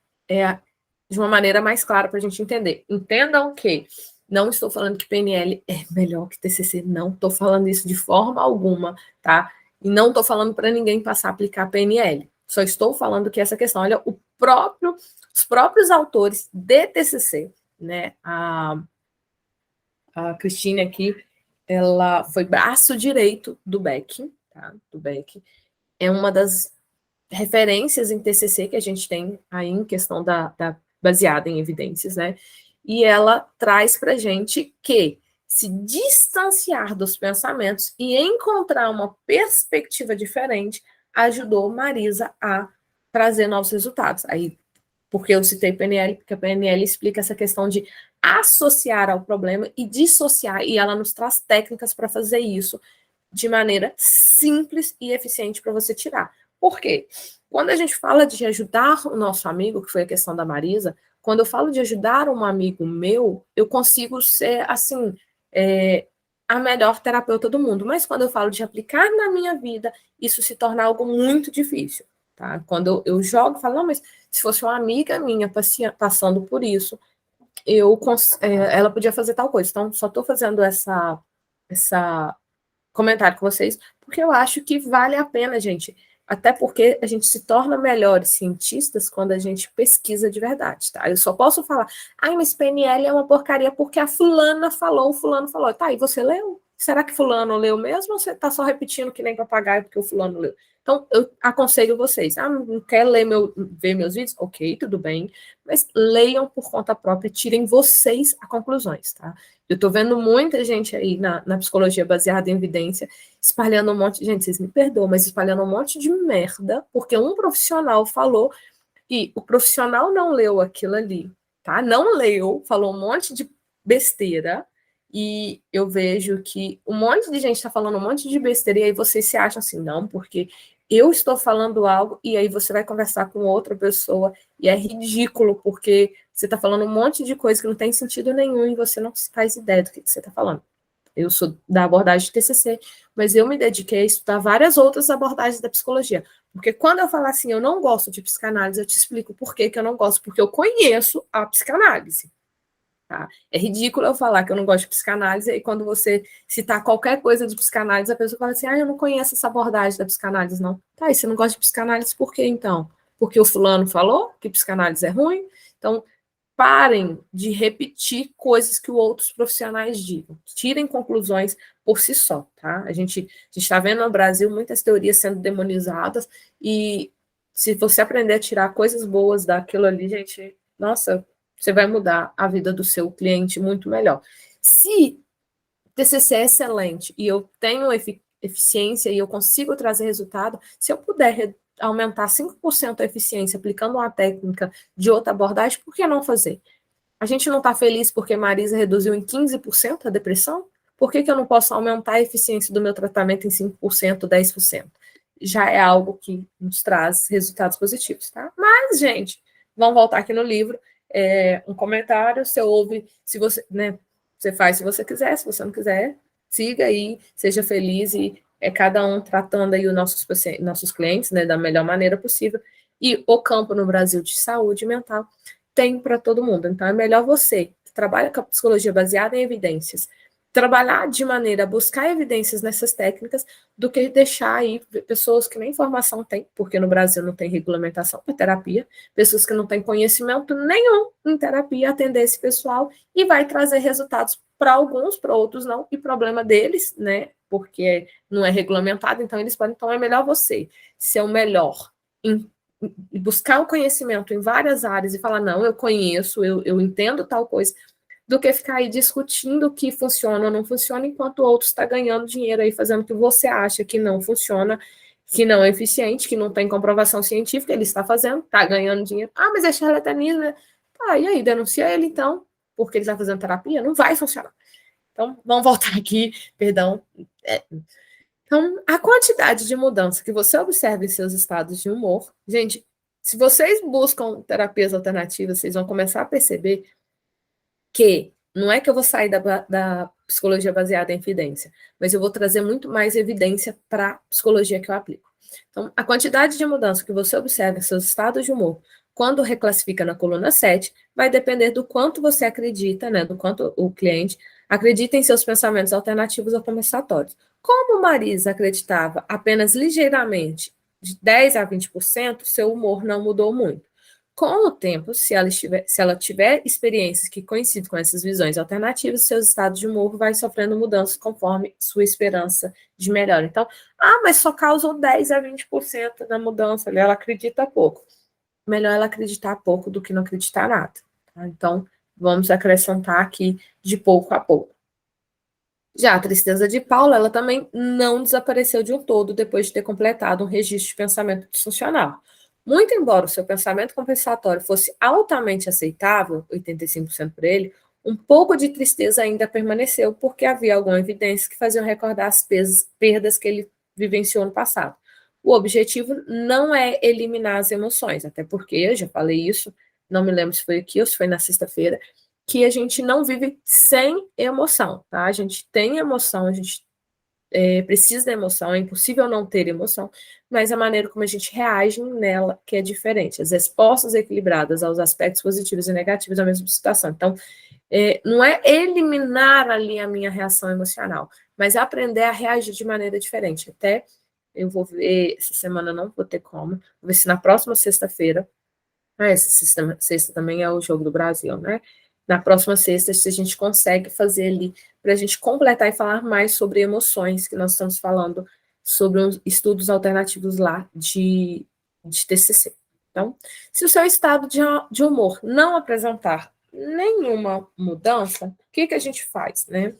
de uma maneira mais clara para a gente entender. Entendam que não estou falando que PNL é melhor que TCC, não estou falando isso de forma alguma, tá? E não estou falando para ninguém passar a aplicar PNL. Só estou falando que essa questão, olha, os próprios autores de TCC, né? A Cristine aqui, ela foi braço direito do Beck, tá? Do Beck. É uma das referências em TCC que a gente tem aí em questão baseada em evidências, né? E ela traz para a gente que se distanciar dos pensamentos e encontrar uma perspectiva diferente ajudou Marisa a trazer novos resultados. Aí, porque eu citei PNL, porque a PNL explica essa questão de associar ao problema e dissociar, e ela nos traz técnicas para fazer isso de maneira simples e eficiente para você tirar. Por quê? Quando a gente fala de ajudar o nosso amigo, que foi a questão da Marisa, quando eu falo de ajudar um amigo meu, eu consigo ser, assim, a melhor terapeuta do mundo. Mas quando eu falo de aplicar na minha vida, isso se torna algo muito difícil. Tá? Quando eu jogo, falo, não, mas se fosse uma amiga minha passando por isso, ela podia fazer tal coisa. Então, só estou fazendo essa comentário com vocês, porque eu acho que vale a pena, gente. Até porque a gente se torna melhores cientistas quando a gente pesquisa de verdade, tá? Eu só posso falar, mas PNL é uma porcaria porque a fulana falou, o fulano falou. Tá, e você leu? Será que fulano leu mesmo ou você tá só repetindo que nem papagaio porque o fulano leu? Então, eu aconselho vocês, não quer ver meus vídeos? Ok, tudo bem, mas leiam por conta própria, tirem vocês as conclusões, tá? Eu tô vendo muita gente aí na psicologia baseada em evidência, espalhando um monte, gente, vocês me perdoam, mas espalhando um monte de merda, porque um profissional falou e o profissional não leu aquilo ali, tá? Não leu, falou um monte de besteira, e eu vejo que um monte de gente está falando um monte de besteira, e aí vocês se acham assim, não, porque eu estou falando algo, e aí você vai conversar com outra pessoa, e é ridículo, porque você está falando um monte de coisa que não tem sentido nenhum, e você não faz ideia do que você está falando. Eu sou da abordagem de TCC, mas eu me dediquei a estudar várias outras abordagens da psicologia. Porque quando eu falar assim, eu não gosto de psicanálise, eu te explico por que eu não gosto, porque eu conheço a psicanálise. Tá? É ridículo eu falar que eu não gosto de psicanálise, e quando você citar qualquer coisa de psicanálise, a pessoa fala assim, eu não conheço essa abordagem da psicanálise, não. Tá, e você não gosta de psicanálise por quê, então? Porque o fulano falou que psicanálise é ruim? Então, parem de repetir coisas que outros profissionais digam. Tirem conclusões por si só, tá? A gente está vendo no Brasil muitas teorias sendo demonizadas, e se você aprender a tirar coisas boas daquilo ali, gente, nossa, você vai mudar a vida do seu cliente muito melhor. Se TCC é excelente e eu tenho eficiência e eu consigo trazer resultado, se eu puder aumentar 5% a eficiência aplicando uma técnica de outra abordagem, por que não fazer? A gente não está feliz porque Marisa reduziu em 15% a depressão? Por que eu não posso aumentar a eficiência do meu tratamento em 5%, 10%? Já é algo que nos traz resultados positivos, tá? Mas, gente, vamos voltar aqui no livro. Um comentário, você ouve, se você, né, você faz se você quiser, se você não quiser, siga aí, seja feliz, e cada um tratando aí os nossos clientes, né, da melhor maneira possível. E o campo no Brasil de saúde mental tem para todo mundo. Então, é melhor você, que trabalha com a psicologia baseada em evidências, trabalhar de maneira a buscar evidências nessas técnicas, do que deixar aí pessoas que nem informação têm, porque no Brasil não tem regulamentação para terapia, pessoas que não têm conhecimento nenhum em terapia, atender esse pessoal, e vai trazer resultados para alguns, para outros não, e problema deles, né, porque não é regulamentado, então eles podem, então é melhor você ser o melhor em buscar o conhecimento em várias áreas e falar, não, eu conheço, eu entendo tal coisa, do que ficar aí discutindo o que funciona ou não funciona, enquanto o outro está ganhando dinheiro aí, fazendo o que você acha que não funciona, que não é eficiente, que não tem comprovação científica, ele está fazendo, está ganhando dinheiro. Mas é charlatanismo, né? Tá, e aí, denuncia ele então, porque ele está fazendo terapia? Não vai funcionar. Então, vamos voltar aqui, perdão. Então, a quantidade de mudança que você observa em seus estados de humor, gente, se vocês buscam terapias alternativas, vocês vão começar a perceber que não é que eu vou sair da psicologia baseada em evidência, mas eu vou trazer muito mais evidência para a psicologia que eu aplico. Então, a quantidade de mudança que você observa em seus estados de humor, quando reclassifica na coluna 7, vai depender do quanto você acredita, né, do quanto o cliente acredita em seus pensamentos alternativos ou compensatórios. Como Marisa acreditava apenas ligeiramente, de 10 a 20%, seu humor não mudou muito. Com o tempo, se ela tiver experiências que coincidem com essas visões alternativas, seus estados de humor vai sofrendo mudanças conforme sua esperança de melhora. Então, mas só causou 10 a 20% da mudança, ela acredita pouco. Melhor ela acreditar pouco do que não acreditar nada. Tá? Então, vamos acrescentar aqui de pouco a pouco. Já a tristeza de Paula, ela também não desapareceu de um todo depois de ter completado um registro de pensamento disfuncional. Muito embora o seu pensamento compensatório fosse altamente aceitável, 85% por ele, um pouco de tristeza ainda permaneceu, porque havia alguma evidência que faziam recordar as perdas que ele vivenciou no passado. O objetivo não é eliminar as emoções, até porque, eu já falei isso, não me lembro se foi aqui ou se foi na sexta-feira, que a gente não vive sem emoção, tá? A gente tem emoção, a gente precisa da emoção, é impossível não ter emoção, mas a maneira como a gente reage nela que é diferente. As respostas equilibradas aos aspectos positivos e negativos da mesma situação. Então, não é eliminar ali a minha reação emocional, mas aprender a reagir de maneira diferente. Até eu vou ver, essa semana não vou ter como, vou ver se na próxima sexta-feira, essa sexta também é o Jogo do Brasil, né? Na próxima sexta, se a gente consegue fazer ali, para a gente completar e falar mais sobre emoções, que nós estamos falando sobre uns estudos alternativos lá de TCC. Então, se o seu estado de humor não apresentar nenhuma mudança, o que a gente faz, né?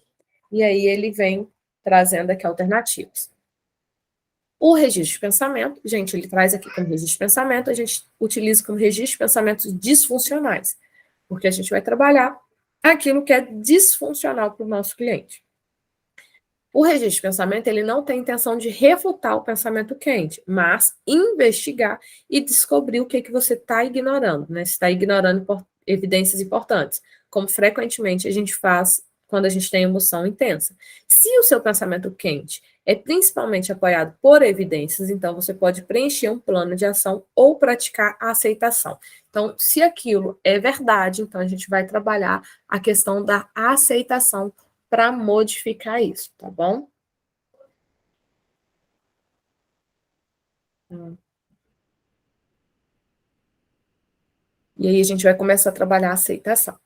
E aí ele vem trazendo aqui alternativas. O registro de pensamento, gente, ele traz aqui como registro de pensamento, a gente utiliza como registro de pensamentos disfuncionais, porque a gente vai trabalhar aquilo que é disfuncional para o nosso cliente. O registro de pensamento, ele não tem intenção de refutar o pensamento quente, mas investigar e descobrir o que você está ignorando, né? Se está ignorando evidências importantes, como frequentemente a gente faz quando a gente tem emoção intensa. Se o seu pensamento quente é principalmente apoiado por evidências, então você pode preencher um plano de ação ou praticar a aceitação. Então, se aquilo é verdade, então a gente vai trabalhar a questão da aceitação para modificar isso, tá bom? E aí a gente vai começar a trabalhar a aceitação.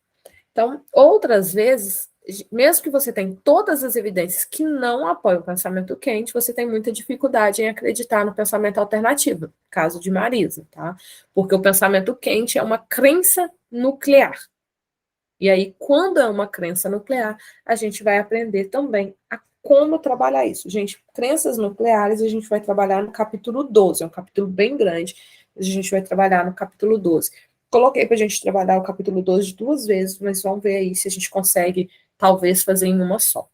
Então, outras vezes, mesmo que você tenha todas as evidências que não apoiam o pensamento quente, você tem muita dificuldade em acreditar no pensamento alternativo, caso de Marisa, tá? Porque o pensamento quente é uma crença nuclear. E aí, quando é uma crença nuclear, a gente vai aprender também a como trabalhar isso. Gente, crenças nucleares a gente vai trabalhar no capítulo 12, é um capítulo bem grande, a gente vai trabalhar no capítulo 12. Coloquei para a gente trabalhar o capítulo 12 duas vezes, mas vamos ver aí se a gente consegue, talvez, fazer em uma só.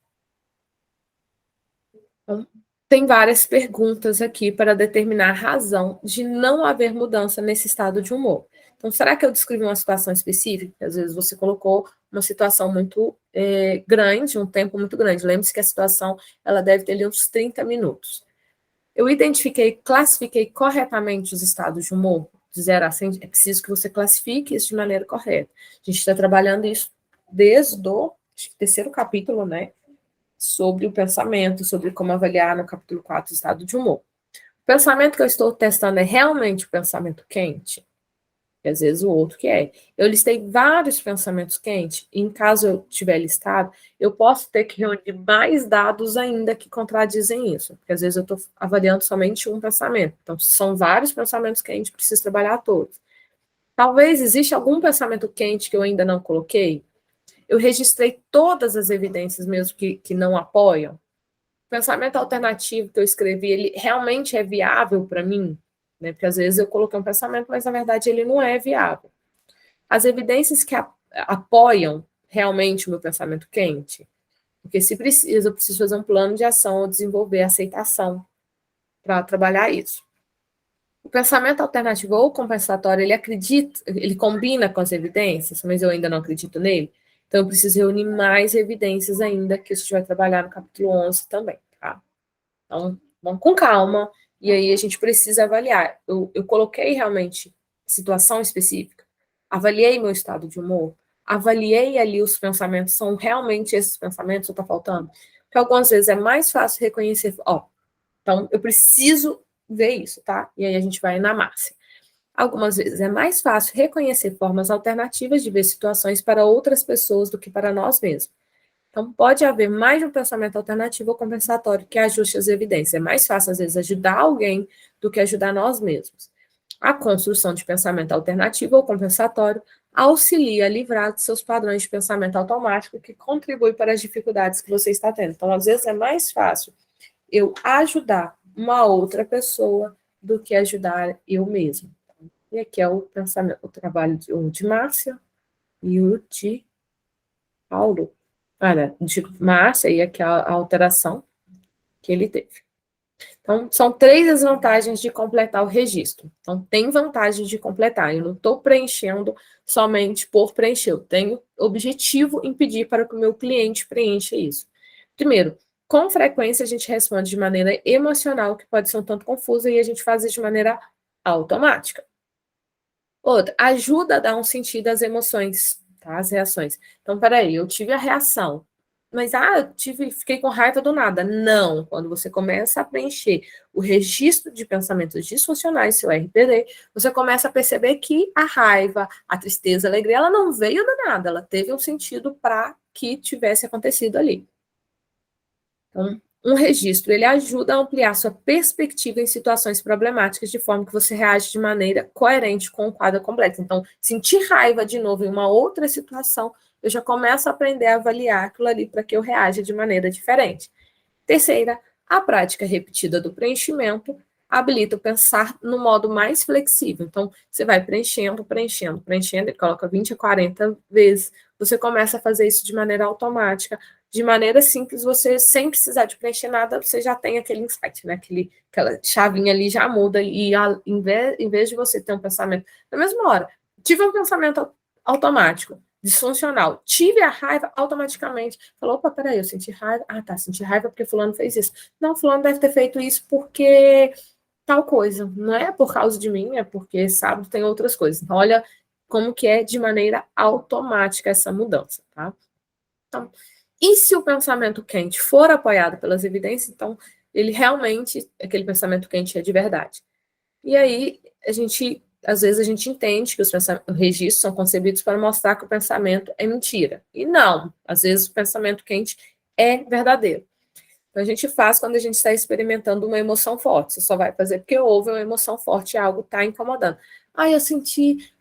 Então, tem várias perguntas aqui para determinar a razão de não haver mudança nesse estado de humor. Então, será que eu descrevi uma situação específica? Às vezes você colocou uma situação muito grande, um tempo muito grande. Lembre-se que a situação ela deve ter ali uns 30 minutos. Eu identifiquei, classifiquei corretamente os estados de humor, de 0 a 100, é preciso que você classifique isso de maneira correta. A gente está trabalhando isso desde o terceiro capítulo, né? Sobre o pensamento, sobre como avaliar no capítulo 4 o estado de humor. O pensamento que eu estou testando é realmente o pensamento quente? E às vezes o outro que é. Eu listei vários pensamentos quentes, e em caso eu tiver listado, eu posso ter que reunir mais dados ainda que contradizem isso, porque às vezes eu estou avaliando somente um pensamento. Então, são vários pensamentos que a gente precisa trabalhar todos. Talvez exista algum pensamento quente que eu ainda não coloquei. Eu registrei todas as evidências mesmo que não apoiam. O pensamento alternativo que eu escrevi, ele realmente é viável para mim? Né? Porque às vezes eu coloquei um pensamento, mas na verdade ele não é viável. As evidências que apoiam realmente o meu pensamento quente, porque se precisa, eu preciso fazer um plano de ação ou desenvolver aceitação para trabalhar isso. O pensamento alternativo ou compensatório, ele acredita, ele combina com as evidências, mas eu ainda não acredito nele. Então, eu preciso reunir mais evidências ainda, que a gente vai trabalhar no capítulo 11 também, tá? Então, vamos com calma, e aí a gente precisa avaliar. Eu coloquei realmente situação específica, avaliei meu estado de humor, avaliei ali os pensamentos, são realmente esses pensamentos ou está faltando? Porque algumas vezes é mais fácil reconhecer, ó, então eu preciso ver isso, tá? E aí a gente vai na Márcia. Algumas vezes é mais fácil reconhecer formas alternativas de ver situações para outras pessoas do que para nós mesmos. Então, pode haver mais de um pensamento alternativo ou compensatório que ajuste as evidências. É mais fácil, às vezes, ajudar alguém do que ajudar nós mesmos. A construção de pensamento alternativo ou compensatório auxilia a livrar de seus padrões de pensamento automático que contribui para as dificuldades que você está tendo. Então, às vezes, é mais fácil eu ajudar uma outra pessoa do que ajudar eu mesmo. E aqui é o pensamento, o trabalho de Márcia e o de Paulo. Olha, de Márcia, e aqui a alteração que ele teve. Então, são 3 as vantagens de completar o registro. Então, tem vantagem de completar. Eu não estou preenchendo somente por preencher. Eu tenho objetivo em pedir para que o meu cliente preencha isso. Primeiro, com frequência a gente responde de maneira emocional, que pode ser um tanto confusa, e a gente faz isso de maneira automática. Outra, ajuda a dar um sentido às emoções, tá? Às reações. Então, peraí, eu tive a reação, mas fiquei com raiva do nada. Não, quando você começa a preencher o registro de pensamentos disfuncionais, seu RPD, você começa a perceber que a raiva, a tristeza, a alegria, ela não veio do nada, ela teve um sentido para que tivesse acontecido ali. Então, um registro, ele ajuda a ampliar sua perspectiva em situações problemáticas de forma que você reage de maneira coerente com o quadro complexo. Então, sentir raiva de novo em uma outra situação, eu já começo a aprender a avaliar aquilo ali para que eu reaja de maneira diferente. Terceira, a prática repetida do preenchimento habilita o pensar no modo mais flexível. Então, você vai preenchendo, preenchendo, preenchendo, e coloca 20 a 40 vezes. Você começa a fazer isso de maneira automática, de maneira simples, você sem precisar de preencher nada, você já tem aquele insight, né? Aquela chavinha ali já muda, e em vez de você ter um pensamento, na mesma hora, tive um pensamento automático, disfuncional. Tive a raiva automaticamente. Falou, opa, peraí, eu senti raiva. Ah, tá, senti raiva porque fulano fez isso. Não, fulano deve ter feito isso porque tal coisa. Não é por causa de mim, é porque sábado tem outras coisas. Então, olha como que é de maneira automática essa mudança, tá? Então, e se o pensamento quente for apoiado pelas evidências, então ele realmente, aquele pensamento quente é de verdade. E aí, às vezes a gente entende que os registros são concebidos para mostrar que o pensamento é mentira. E não, às vezes o pensamento quente é verdadeiro. Então, a gente faz quando a gente está experimentando uma emoção forte. Você só vai fazer porque houve uma emoção forte e algo está incomodando. Ah, eu senti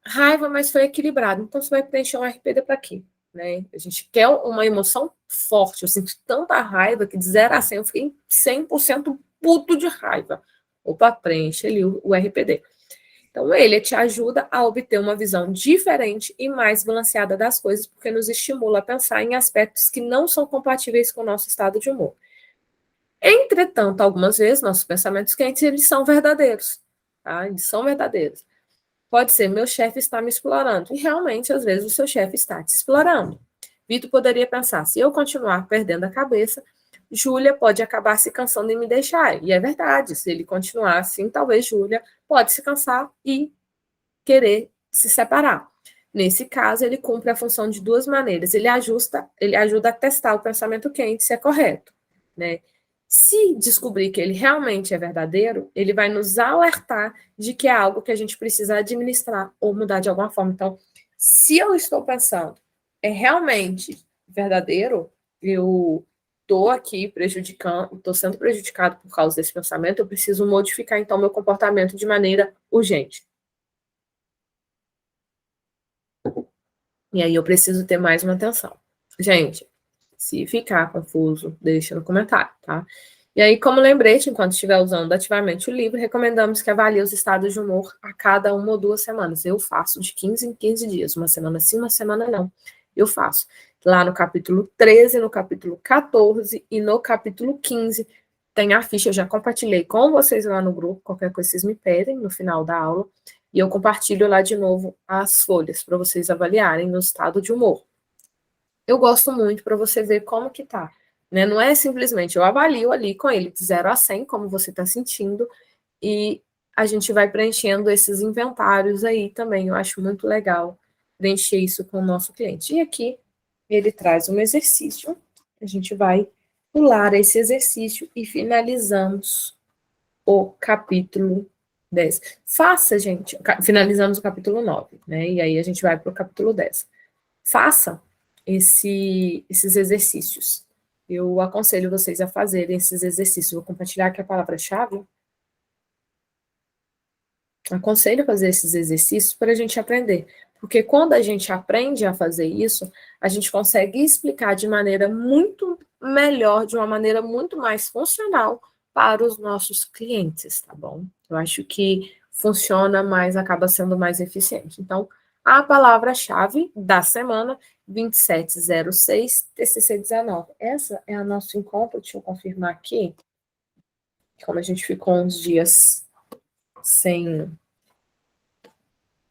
raiva, mas foi equilibrado. Então, você vai preencher um RPD para quê? Né? A gente quer uma emoção forte. Eu senti tanta raiva que de 0 a 100 eu fiquei 100% puto de raiva. Opa, preenche ali o RPD. Então, ele te ajuda a obter uma visão diferente e mais balanceada das coisas, porque nos estimula a pensar em aspectos que não são compatíveis com o nosso estado de humor. Entretanto, algumas vezes, nossos pensamentos quentes, eles são verdadeiros. Tá? Eles são verdadeiros. Pode ser, meu chefe está me explorando. E realmente, às vezes, o seu chefe está te explorando. Vitor poderia pensar, se eu continuar perdendo a cabeça, Júlia pode acabar se cansando e me deixar. E é verdade, se ele continuar assim, talvez Júlia pode se cansar e querer se separar. Nesse caso, ele cumpre a função de duas maneiras. Ele ajuda a testar o pensamento quente se é correto, né? Se descobrir que ele realmente é verdadeiro, ele vai nos alertar de que é algo que a gente precisa administrar ou mudar de alguma forma. Então, se eu estou pensando é realmente verdadeiro, eu estou aqui prejudicando, estou sendo prejudicado por causa desse pensamento, eu preciso modificar então meu comportamento de maneira urgente. E aí eu preciso ter mais uma atenção. Gente, se ficar confuso, deixa no comentário, tá? E aí, como lembrete, enquanto estiver usando ativamente o livro, recomendamos que avalie os estados de humor a cada 1 ou 2 semanas. Eu faço de 15 em 15 dias, uma semana sim, uma semana não. Eu faço. Lá no capítulo 13, no capítulo 14 e no capítulo 15 tem a ficha, eu já compartilhei com vocês lá no grupo, qualquer coisa vocês me pedem no final da aula. E eu compartilho lá de novo as folhas para vocês avaliarem no estado de humor. Eu gosto muito para você ver como que tá. Né? Não é simplesmente eu avalio ali com ele de 0 a 100, como você está sentindo, e a gente vai preenchendo esses inventários aí também. Eu acho muito legal preencher isso com o nosso cliente. E aqui ele traz um exercício. A gente vai pular esse exercício e finalizamos o capítulo 10. Faça, gente, finalizamos o capítulo 9, né? E aí a gente vai para o capítulo 10. Faça esses exercícios. Eu aconselho vocês a fazerem esses exercícios. Vou compartilhar aqui a palavra-chave. Aconselho a fazer esses exercícios para a gente aprender. Porque quando a gente aprende a fazer isso, a gente consegue explicar de maneira muito melhor, de uma maneira muito mais funcional para os nossos clientes, tá bom? Eu acho que funciona mais, acaba sendo mais eficiente. Então, a palavra-chave da semana, 2706, TCC 19. Essa é a nosso encontro, deixa eu confirmar aqui, como a gente ficou uns dias sem...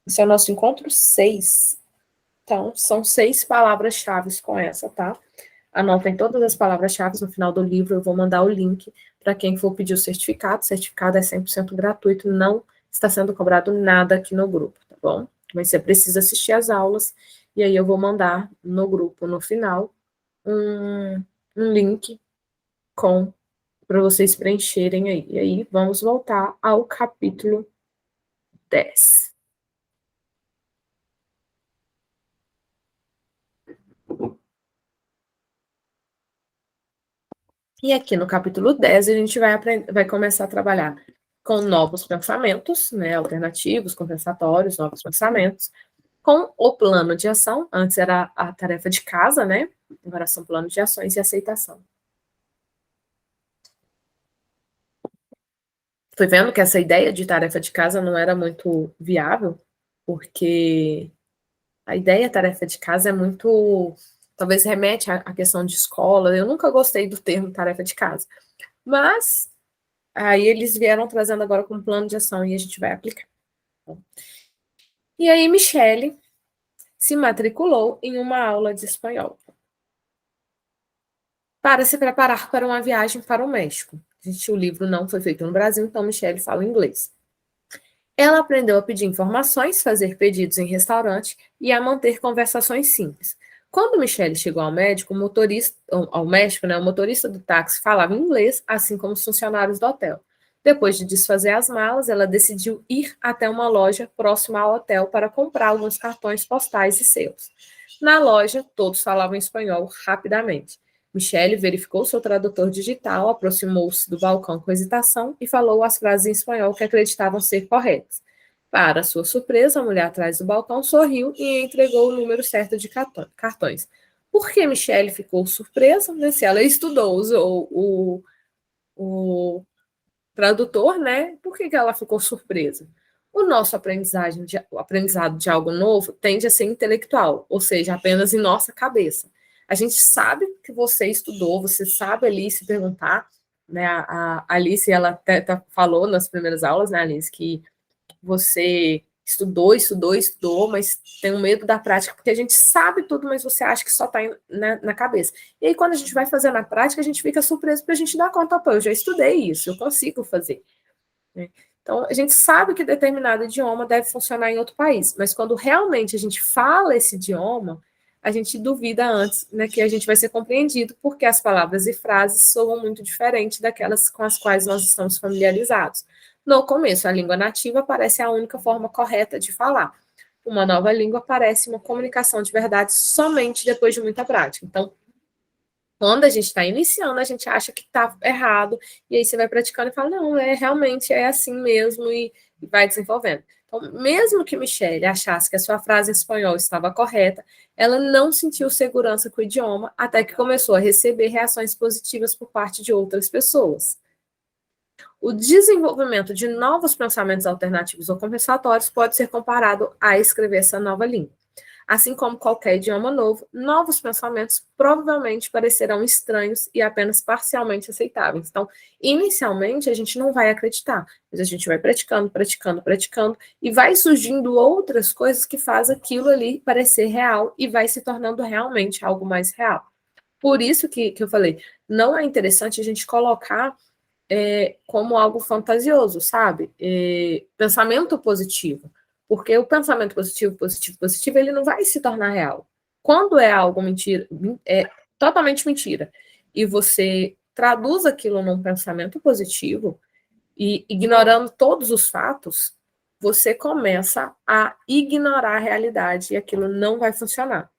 Esse é o nosso encontro 6. Então, são 6 palavras-chave com essa, tá? Anotem todas as palavras-chave no final do livro, eu vou mandar o link para quem for pedir o certificado. O certificado é 100% gratuito, não está sendo cobrado nada aqui no grupo, tá bom? Mas você precisa assistir às aulas, e aí eu vou mandar no grupo, no final, um link para vocês preencherem aí. E aí, vamos voltar ao capítulo 10. E aqui no capítulo 10, a gente vai começar a trabalhar com novos pensamentos, né, alternativos, compensatórios, novos pensamentos, com o plano de ação, antes era a tarefa de casa, né, agora são planos de ações e aceitação. Foi vendo que essa ideia de tarefa de casa não era muito viável, porque a ideia tarefa de casa é muito, talvez remete à questão de escola, eu nunca gostei do termo tarefa de casa, mas aí eles vieram trazendo agora com um plano de ação e a gente vai aplicar. E aí, Michele se matriculou em uma aula de espanhol para se preparar para uma viagem para o México. O livro não foi feito no Brasil, então Michelle fala inglês. Ela aprendeu a pedir informações, fazer pedidos em restaurante e a manter conversações simples. Quando Michelle chegou ao médico, ao México, né, o motorista do táxi falava inglês, assim como os funcionários do hotel. Depois de desfazer as malas, ela decidiu ir até uma loja próxima ao hotel para comprar alguns cartões postais e selos. Na loja, todos falavam espanhol rapidamente. Michelle verificou seu tradutor digital, aproximou-se do balcão com hesitação e falou as frases em espanhol que acreditavam ser corretas. Para sua surpresa, a mulher atrás do balcão sorriu e entregou o número certo de cartões. Por que Michelle ficou surpresa? Né? Se ela estudou, usou o tradutor, né? Por que ela ficou surpresa? O nosso aprendizado de algo novo tende a ser intelectual, ou seja, apenas em nossa cabeça. A gente sabe que você estudou, você sabe ali se perguntar, né? A Alice, ela até falou nas primeiras aulas, né, Alice, que você estudou, mas tem um medo da prática, porque a gente sabe tudo, mas você acha que só está na cabeça. E aí, quando a gente vai fazer na prática, a gente fica surpreso, porque a gente dá conta, pô, eu já estudei isso, eu consigo fazer. Né? Então, a gente sabe que determinado idioma deve funcionar em outro país, mas quando realmente a gente fala esse idioma, a gente duvida antes, né, que a gente vai ser compreendido, porque as palavras e frases soam muito diferentes daquelas com as quais nós estamos familiarizados. No começo, a língua nativa parece a única forma correta de falar. Uma nova língua parece uma comunicação de verdade somente depois de muita prática. Então, quando a gente está iniciando, a gente acha que está errado, e aí você vai praticando e fala, não, realmente é assim mesmo, e vai desenvolvendo. Então, mesmo que Michelle achasse que a sua frase em espanhol estava correta, ela não sentiu segurança com o idioma até que começou a receber reações positivas por parte de outras pessoas. O desenvolvimento de novos pensamentos alternativos ou compensatórios pode ser comparado a escrever essa nova língua. Assim como qualquer idioma novo, novos pensamentos provavelmente parecerão estranhos e apenas parcialmente aceitáveis. Então, inicialmente, a gente não vai acreditar, mas a gente vai praticando, e vai surgindo outras coisas que fazem aquilo ali parecer real e vai se tornando realmente algo mais real. Por isso que eu falei, não é interessante a gente colocar como algo fantasioso, sabe? Pensamento positivo. Porque o pensamento positivo, ele não vai se tornar real. Quando é algo mentira, é totalmente mentira, e você traduz aquilo num pensamento positivo, e ignorando todos os fatos, você começa a ignorar a realidade e aquilo não vai funcionar.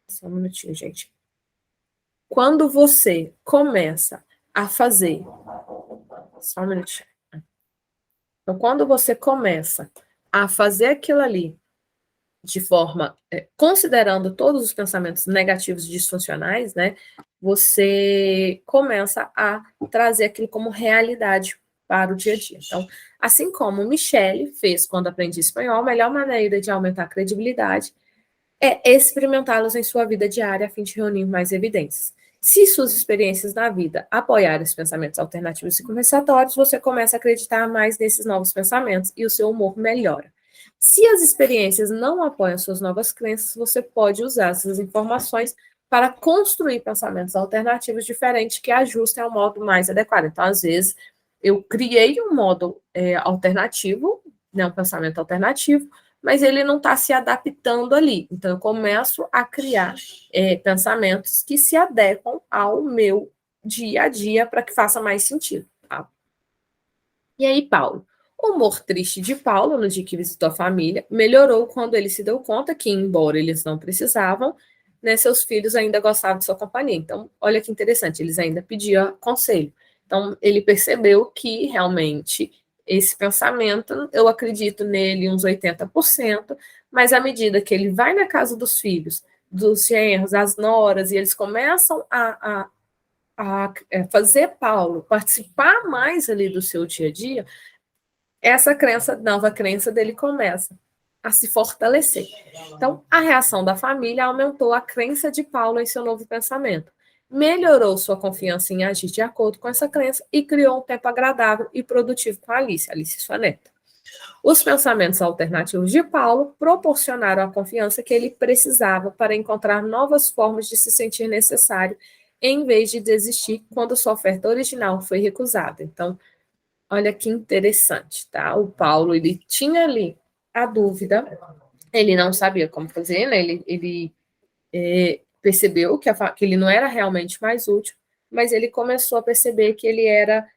Só um minutinho, gente. Quando você começa a fazer. Só um minutinho. Então, quando você começa a fazer aquilo ali de forma, considerando todos os pensamentos negativos e disfuncionais, né, você começa a trazer aquilo como realidade para o dia a dia. Então, assim como Michelle fez quando aprendi espanhol, a melhor maneira de aumentar a credibilidade é experimentá-los em sua vida diária a fim de reunir mais evidências. Se suas experiências na vida apoiarem os pensamentos alternativos e compensatórios, você começa a acreditar mais nesses novos pensamentos e o seu humor melhora. Se as experiências não apoiam suas novas crenças, você pode usar essas informações para construir pensamentos alternativos diferentes que ajustem ao modo mais adequado. Então, às vezes, eu criei um modo alternativo, né, um pensamento alternativo, mas ele não está se adaptando ali. Então, eu começo a criar pensamentos que se adequam ao meu dia a dia para que faça mais sentido. Tá? E aí, Paulo? O humor triste de Paulo, no dia que visitou a família, melhorou quando ele se deu conta que, embora eles não precisavam, né, seus filhos ainda gostavam de sua companhia. Então, olha que interessante, eles ainda pediam conselho. Então, ele percebeu que realmente esse pensamento, eu acredito nele uns 80%, mas à medida que ele vai na casa dos filhos, dos genros, das noras, e eles começam a fazer Paulo participar mais ali do seu dia a dia, essa nova crença dele começa a se fortalecer. Então, a reação da família aumentou a crença de Paulo em seu novo pensamento, melhorou sua confiança em agir de acordo com essa crença e criou um tempo agradável e produtivo com a Alice, sua neta. Os pensamentos alternativos de Paulo proporcionaram a confiança que ele precisava para encontrar novas formas de se sentir necessário, em vez de desistir quando sua oferta original foi recusada. Então, olha que interessante, tá? O Paulo, ele tinha ali a dúvida, ele não sabia como fazer, né? Ele percebeu que ele não era realmente mais útil, mas ele começou a perceber que ele era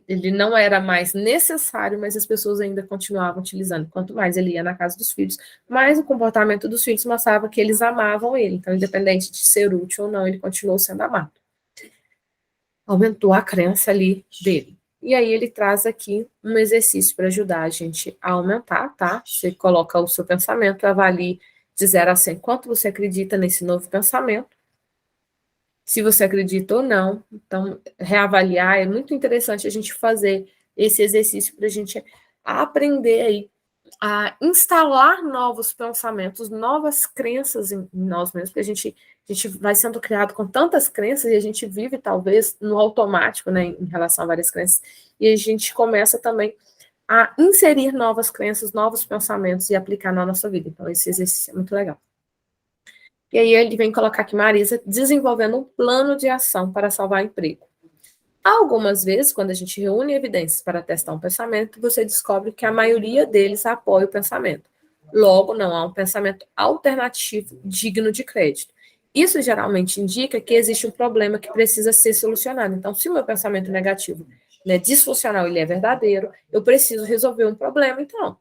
ele não era mais necessário, mas as pessoas ainda continuavam utilizando. Quanto mais ele ia na casa dos filhos, mais o comportamento dos filhos mostrava que eles amavam ele. Então, independente de ser útil ou não, ele continuou sendo amado. Aumentou a crença ali dele. E aí ele traz aqui um exercício para ajudar a gente a aumentar, tá? Você coloca o seu pensamento, avalie de 0 a 100 quanto você acredita nesse novo pensamento, se você acredita ou não. Então, reavaliar, é muito interessante a gente fazer esse exercício para a gente aprender aí a instalar novos pensamentos, novas crenças em nós mesmos, porque a gente vai sendo criado com tantas crenças e a gente vive, talvez, no automático, né, em relação a várias crenças, e a gente começa também a inserir novas crenças, novos pensamentos e aplicar na nossa vida. Então, esse exercício é muito legal. E aí ele vem colocar aqui, Marisa, desenvolvendo um plano de ação para salvar emprego. Algumas vezes, quando a gente reúne evidências para testar um pensamento, você descobre que a maioria deles apoia o pensamento. Logo, não há um pensamento alternativo digno de crédito. Isso geralmente indica que existe um problema que precisa ser solucionado. Então, se o meu pensamento negativo, né, disfuncional, ele é verdadeiro, eu preciso resolver um problema, então.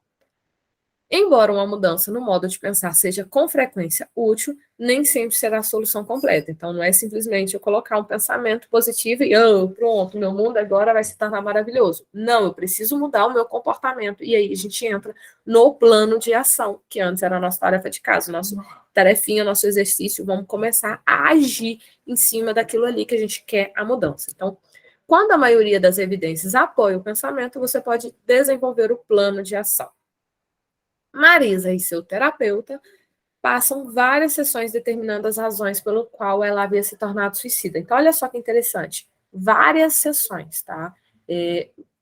Embora uma mudança no modo de pensar seja com frequência útil, nem sempre será a solução completa. Então, não é simplesmente eu colocar um pensamento positivo e, pronto, meu mundo agora vai se tornar maravilhoso. Não, eu preciso mudar o meu comportamento. E aí a gente entra no plano de ação, que antes era a nossa tarefa de casa, nosso tarefinha, nosso exercício. Vamos começar a agir em cima daquilo ali que a gente quer a mudança. Então, quando a maioria das evidências apoia o pensamento, você pode desenvolver o plano de ação. Marisa e seu terapeuta passam várias sessões determinando as razões pelo qual ela havia se tornado suicida. Então, olha só que interessante. Várias sessões, tá?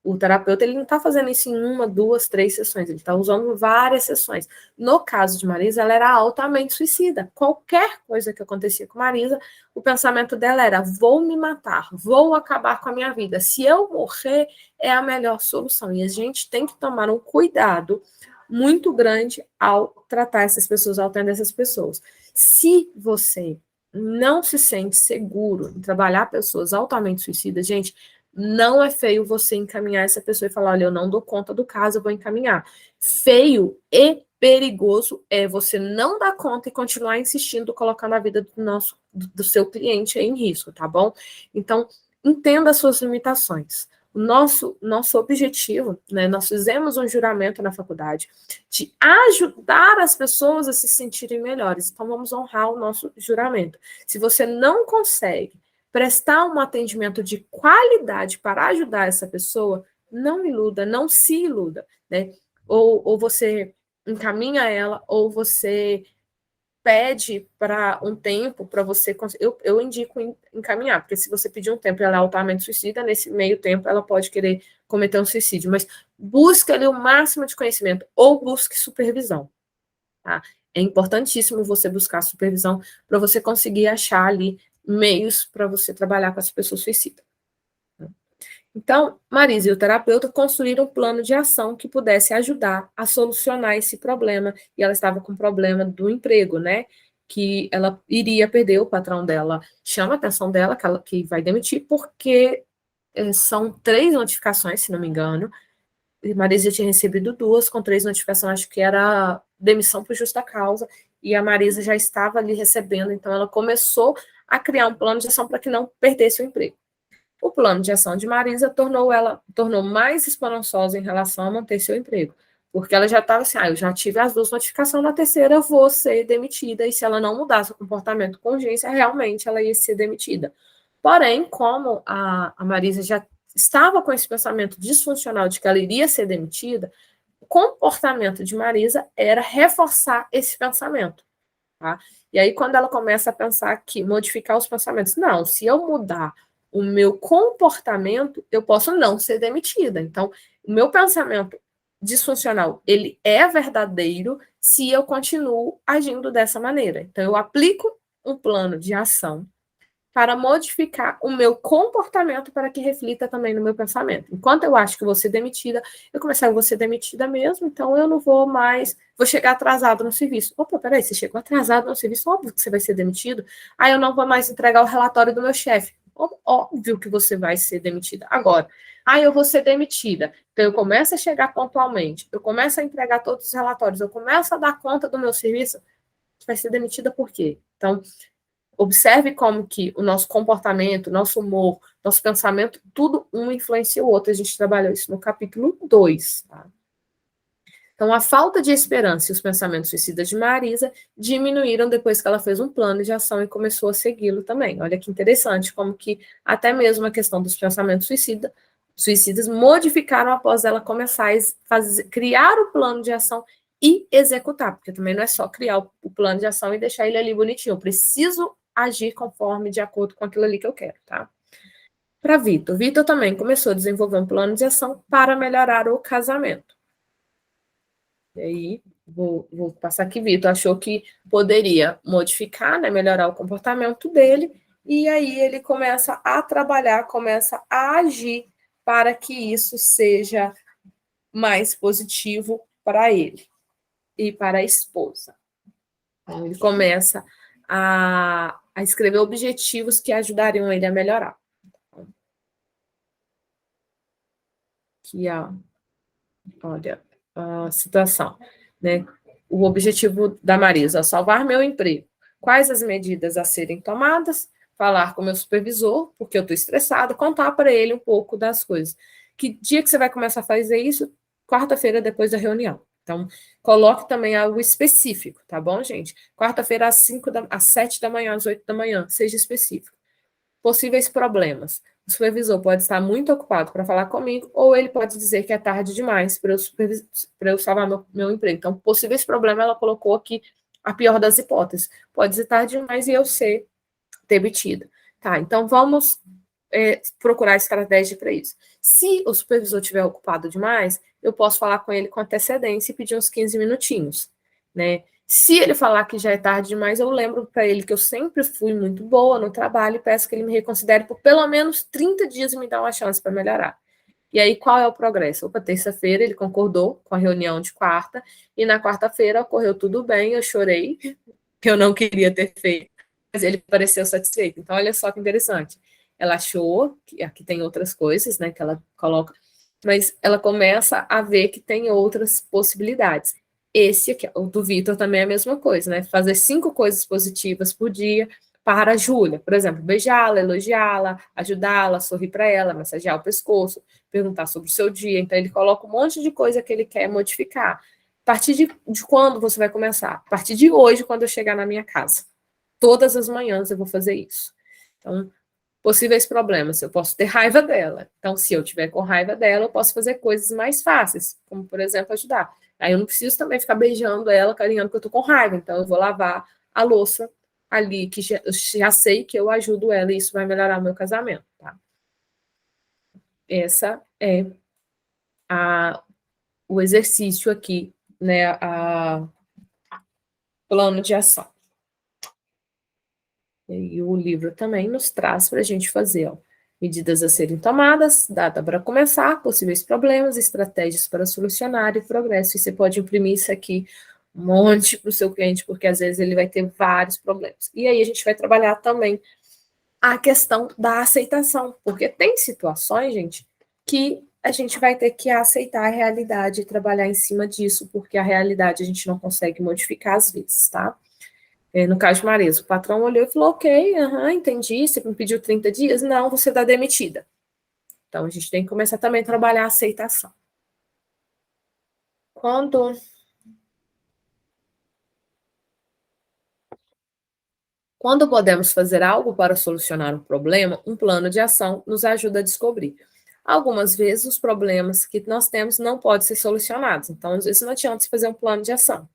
O terapeuta, ele não está fazendo isso em 1, 2, 3 sessões, ele está usando várias sessões. No caso de Marisa, ela era altamente suicida. Qualquer coisa que acontecia com Marisa, o pensamento dela era: vou me matar, vou acabar com a minha vida. Se eu morrer, é a melhor solução. E a gente tem que tomar um cuidado muito grande ao tratar essas pessoas, ao atender essas pessoas. Se você não se sente seguro em trabalhar pessoas altamente suicidas, gente, não é feio você encaminhar essa pessoa e falar: olha, eu não dou conta do caso, eu vou encaminhar. Feio e perigoso é você não dar conta e continuar insistindo, colocando a vida do seu cliente em risco, tá bom? Então, entenda as suas limitações. Nosso objetivo, né, nós fizemos um juramento na faculdade de ajudar as pessoas a se sentirem melhores. Então, vamos honrar o nosso juramento. Se você não consegue prestar um atendimento de qualidade para ajudar essa pessoa, não iluda, não se iluda, né? Ou você encaminha ela, ou você pede para um tempo para você conseguir. Eu indico encaminhar, porque se você pedir um tempo e ela é altamente suicida, nesse meio tempo ela pode querer cometer um suicídio, mas busque ali o máximo de conhecimento ou busque supervisão, tá? É importantíssimo você buscar supervisão para você conseguir achar ali meios para você trabalhar com as pessoas suicidas. Então, Marisa e o terapeuta construíram um plano de ação que pudesse ajudar a solucionar esse problema. E ela estava com o problema do emprego, né? Que ela iria perder, o patrão dela chama a atenção dela, que vai demitir, porque são 3 notificações, se não me engano. E Marisa tinha recebido 2, com 3 notificações, acho que era demissão por justa causa, e a Marisa já estava ali recebendo, então ela começou a criar um plano de ação para que não perdesse o emprego. O plano de ação de Marisa tornou mais esperançosa em relação a manter seu emprego, porque ela já estava assim: eu já tive as 2 notificações, na terceira eu vou ser demitida, e se ela não mudasse o comportamento com urgência, realmente ela ia ser demitida. Porém, como a Marisa já estava com esse pensamento disfuncional de que ela iria ser demitida, o comportamento de Marisa era reforçar esse pensamento, tá? E aí, quando ela começa a pensar que modificar os pensamentos, não, se eu mudar o meu comportamento, eu posso não ser demitida. Então, o meu pensamento disfuncional, ele é verdadeiro se eu continuo agindo dessa maneira. Então, eu aplico um plano de ação para modificar o meu comportamento para que reflita também no meu pensamento. Enquanto eu acho que vou ser demitida, eu começar a vou ser demitida mesmo, então eu não vou mais, vou chegar atrasado no serviço. Opa, peraí, você chegou atrasado no serviço, óbvio que você vai ser demitido. Aí eu não vou mais entregar o relatório do meu chefe. Óbvio que você vai ser demitida. Agora, eu vou ser demitida. Então eu começo a chegar pontualmente, eu começo a entregar todos os relatórios, eu começo a dar conta do meu serviço, você vai ser demitida por quê? Então, observe como que o nosso comportamento, nosso humor, nosso pensamento, tudo um influencia o outro. A gente trabalhou isso no capítulo 2. Tá? Então, a falta de esperança e os pensamentos suicidas de Marisa diminuíram depois que ela fez um plano de ação e começou a segui-lo também. Olha que interessante, como que até mesmo a questão dos pensamentos suicidas modificaram após ela começar a criar o plano de ação e executar, porque também não é só criar o plano de ação e deixar ele ali bonitinho. Eu preciso agir conforme, de acordo com aquilo ali que eu quero, tá? Para Vitor. Vitor também começou a desenvolver um plano de ação para melhorar o casamento. E aí, vou passar aqui, Vitor achou que poderia modificar, né, melhorar o comportamento dele, e aí ele começa a trabalhar, começa a agir para que isso seja mais positivo para ele e para a esposa. Então, ele começa a escrever objetivos que ajudariam ele a melhorar. Aqui, ó, olha a situação, né? O objetivo da Marisa, salvar meu emprego. Quais as medidas a serem tomadas? Falar com meu supervisor, porque eu estou estressada, contar para ele um pouco das coisas. Que dia que você vai começar a fazer isso? Quarta-feira, depois da reunião. Então, coloque também algo específico, tá bom, gente? Quarta-feira, às 7 da manhã, às 8 da manhã, seja específico. Possíveis problemas. O supervisor pode estar muito ocupado para falar comigo, ou ele pode dizer que é tarde demais para eu salvar meu emprego. Então, possíveis problemas, ela colocou aqui a pior das hipóteses. Pode ser tarde demais e eu ser demitida. Tá, então vamos procurar estratégia para isso. Se o supervisor estiver ocupado demais, eu posso falar com ele com antecedência e pedir uns 15 minutinhos, né? Se ele falar que já é tarde demais, eu lembro para ele que eu sempre fui muito boa no trabalho e peço que ele me reconsidere por pelo menos 30 dias e me dá uma chance para melhorar. E aí, qual é o progresso? Opa, terça-feira ele concordou com a reunião de quarta, e na quarta-feira ocorreu tudo bem, eu chorei, que eu não queria ter feito, mas ele pareceu satisfeito. Então, olha só que interessante. Ela achou que aqui tem outras coisas, né, que ela coloca, mas ela começa a ver que tem outras possibilidades. Esse aqui, o do Vitor também é a mesma coisa, né? Fazer 5 coisas positivas por dia para a Júlia. Por exemplo, beijá-la, elogiá-la, ajudá-la, sorrir para ela, massagear o pescoço, perguntar sobre o seu dia. Então, ele coloca um monte de coisa que ele quer modificar. A partir de quando você vai começar? A partir de hoje, quando eu chegar na minha casa. Todas as manhãs eu vou fazer isso. Então, possíveis problemas. Eu posso ter raiva dela. Então, se eu tiver com raiva dela, eu posso fazer coisas mais fáceis, como, por exemplo, ajudar. Aí eu não preciso também ficar beijando ela, carinhando, porque eu tô com raiva. Então, eu vou lavar a louça ali, que eu já sei que eu ajudo ela, e isso vai melhorar o meu casamento, tá? Essa é o exercício aqui, né? Plano de ação. E o livro também nos traz para a gente fazer, ó, medidas a serem tomadas, data para começar, possíveis problemas, estratégias para solucionar e progresso. E você pode imprimir isso aqui um monte para o seu cliente, porque às vezes ele vai ter vários problemas. E aí a gente vai trabalhar também a questão da aceitação, porque tem situações, gente, que a gente vai ter que aceitar a realidade e trabalhar em cima disso, porque a realidade a gente não consegue modificar às vezes, tá? No caso de Marisa, o patrão olhou e falou, ok, entendi, você me pediu 30 dias? Não, você está demitida. Então, a gente tem que começar também a trabalhar a aceitação. Quando podemos fazer algo para solucionar um problema, um plano de ação nos ajuda a descobrir. Algumas vezes, os problemas que nós temos não podem ser solucionados. Então, às vezes, não adianta você fazer um plano de ação.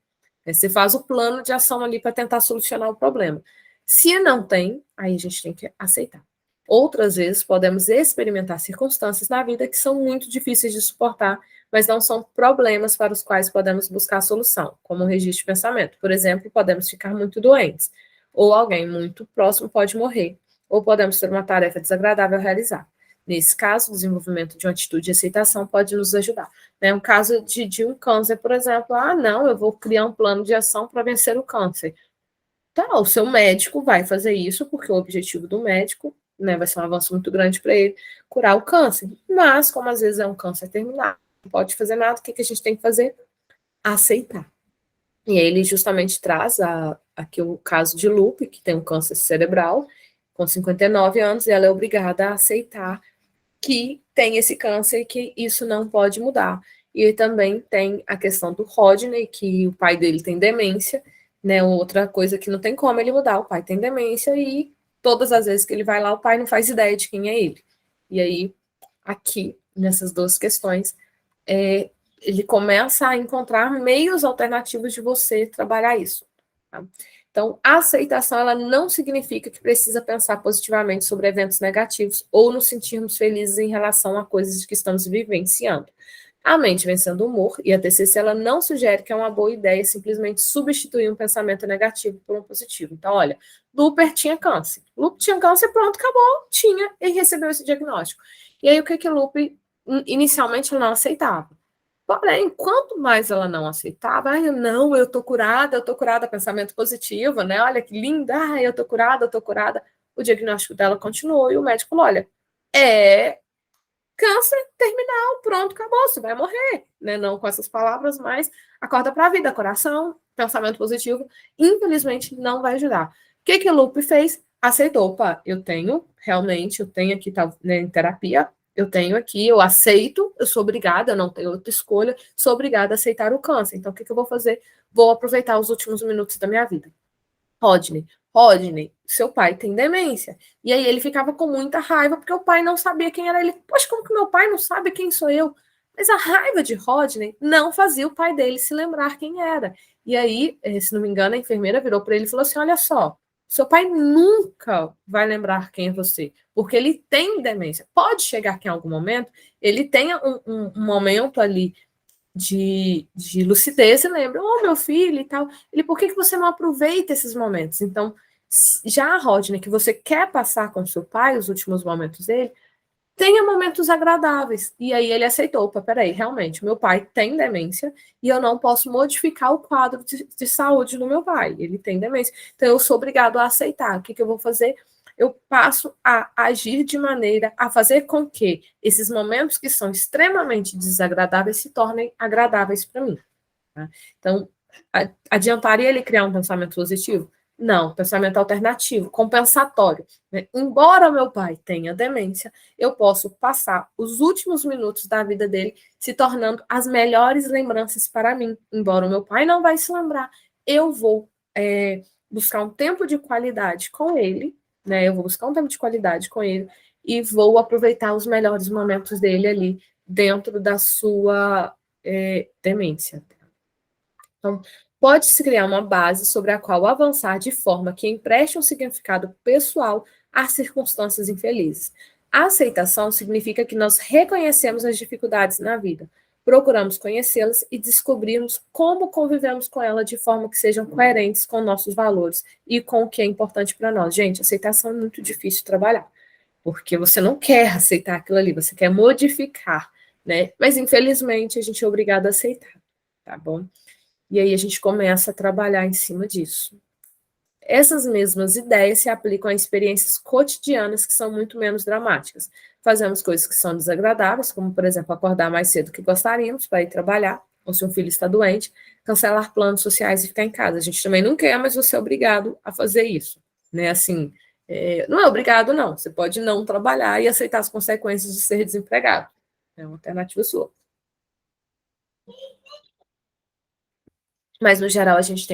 Você faz o plano de ação ali para tentar solucionar o problema. Se não tem, aí a gente tem que aceitar. Outras vezes, podemos experimentar circunstâncias na vida que são muito difíceis de suportar, mas não são problemas para os quais podemos buscar solução, como um registro de pensamento. Por exemplo, podemos ficar muito doentes, ou alguém muito próximo pode morrer, ou podemos ter uma tarefa desagradável a realizar. Nesse caso, o desenvolvimento de uma atitude de aceitação pode nos ajudar. Um caso de um câncer, por exemplo, não, eu vou criar um plano de ação para vencer o câncer. Tá, o seu médico vai fazer isso, porque o objetivo do médico, né, vai ser um avanço muito grande para ele curar o câncer. Mas, como às vezes é um câncer terminal, não pode fazer nada, o que a gente tem que fazer? Aceitar. E aí ele justamente traz aqui o caso de Lupe, que tem um câncer cerebral, com 59 anos, e ela é obrigada a aceitar que tem esse câncer e que isso não pode mudar. E também tem a questão do Rodney, que o pai dele tem demência, né? Outra coisa que não tem como ele mudar, o pai tem demência e todas as vezes que ele vai lá, o pai não faz ideia de quem é ele. E aí, aqui, nessas duas questões, ele começa a encontrar meios alternativos de você trabalhar isso. Tá? Então, a aceitação, ela não significa que precisa pensar positivamente sobre eventos negativos ou nos sentirmos felizes em relação a coisas que estamos vivenciando. A mente vencendo o humor e a TCC, ela não sugere que é uma boa ideia simplesmente substituir um pensamento negativo por um positivo. Então, olha, Luper tinha câncer. Luper tinha câncer, pronto, acabou, tinha, e recebeu esse diagnóstico. E aí, o que Luper, inicialmente, ela não aceitava? Porém, quanto mais ela não aceitava, não, eu tô curada, pensamento positivo, né? Olha que linda, eu tô curada. O diagnóstico dela continuou e o médico falou, olha, é câncer terminal, pronto, acabou, você vai morrer, né? Não com essas palavras, mas acorda para a vida, coração, pensamento positivo, infelizmente não vai ajudar. O que o Lupe fez? Aceitou, opa, eu tenho aqui, tá, né, em terapia, eu tenho aqui, eu aceito, eu sou obrigada, eu não tenho outra escolha, sou obrigada a aceitar o câncer. Então, o que eu vou fazer? Vou aproveitar os últimos minutos da minha vida. Rodney, seu pai tem demência. E aí ele ficava com muita raiva porque o pai não sabia quem era ele. Poxa, como que meu pai não sabe quem sou eu? Mas a raiva de Rodney não fazia o pai dele se lembrar quem era. E aí, se não me engano, a enfermeira virou para ele e falou assim: olha só, seu pai nunca vai lembrar quem é você, porque ele tem demência. Pode chegar que em algum momento ele tenha um momento ali de lucidez e lembra, meu filho e tal. Ele, por que você não aproveita esses momentos? Então, já a Rodney, que você quer passar com seu pai, os últimos momentos dele, tenha momentos agradáveis. E aí ele aceitou, opa, peraí, realmente, meu pai tem demência e eu não posso modificar o quadro de saúde do meu pai. Ele tem demência. Então, eu sou obrigado a aceitar. O que eu vou fazer? Eu passo a agir de maneira a fazer com que esses momentos que são extremamente desagradáveis se tornem agradáveis para mim. Tá? Então, adiantaria ele criar um pensamento positivo? Não, pensamento alternativo, compensatório. Né? Embora meu pai tenha demência, eu posso passar os últimos minutos da vida dele se tornando as melhores lembranças para mim. Embora o meu pai não vai se lembrar, eu vou buscar um tempo de qualidade com ele, né? Eu vou buscar um tempo de qualidade com ele e vou aproveitar os melhores momentos dele ali dentro da sua demência. Então, pode-se criar uma base sobre a qual avançar de forma que empreste um significado pessoal às circunstâncias infelizes. A aceitação significa que nós reconhecemos as dificuldades na vida, procuramos conhecê-las e descobrirmos como convivemos com elas de forma que sejam coerentes com nossos valores e com o que é importante para nós. Gente, aceitação é muito difícil de trabalhar, porque você não quer aceitar aquilo ali, você quer modificar, né? Mas, infelizmente, a gente é obrigado a aceitar, tá bom? E aí a gente começa a trabalhar em cima disso. Essas mesmas ideias se aplicam a experiências cotidianas que são muito menos dramáticas. Fazemos coisas que são desagradáveis, como, por exemplo, acordar mais cedo que gostaríamos para ir trabalhar, ou se um filho está doente, cancelar planos sociais e ficar em casa. A gente também não quer, mas você é obrigado a fazer isso. Né? Assim, não é obrigado, não. Você pode não trabalhar e aceitar as consequências de ser desempregado. É uma alternativa sua. Mas, no geral, a gente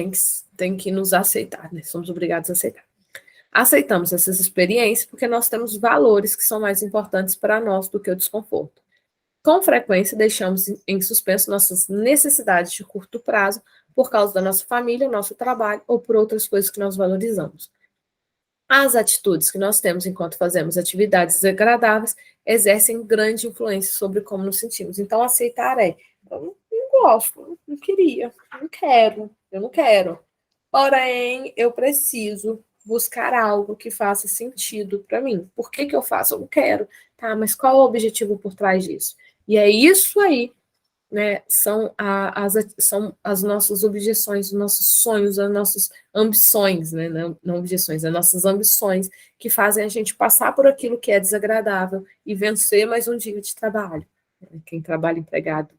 tem que nos aceitar, né? Somos obrigados a aceitar. Aceitamos essas experiências porque nós temos valores que são mais importantes para nós do que o desconforto. Com frequência, deixamos em suspenso nossas necessidades de curto prazo por causa da nossa família, nosso trabalho ou por outras coisas que nós valorizamos. As atitudes que nós temos enquanto fazemos atividades desagradáveis exercem grande influência sobre como nos sentimos. Então, aceitar eu não gosto, não queria, não quero, eu não quero. Porém, eu preciso buscar algo que faça sentido para mim. Por que que eu faço? Eu não quero. Tá, mas qual é o objetivo por trás disso? E é isso aí, né, são as nossas objeções, os nossos sonhos, as nossas ambições, né, não objeções, as nossas ambições que fazem a gente passar por aquilo que é desagradável e vencer mais um dia de trabalho. Quem trabalha empregado,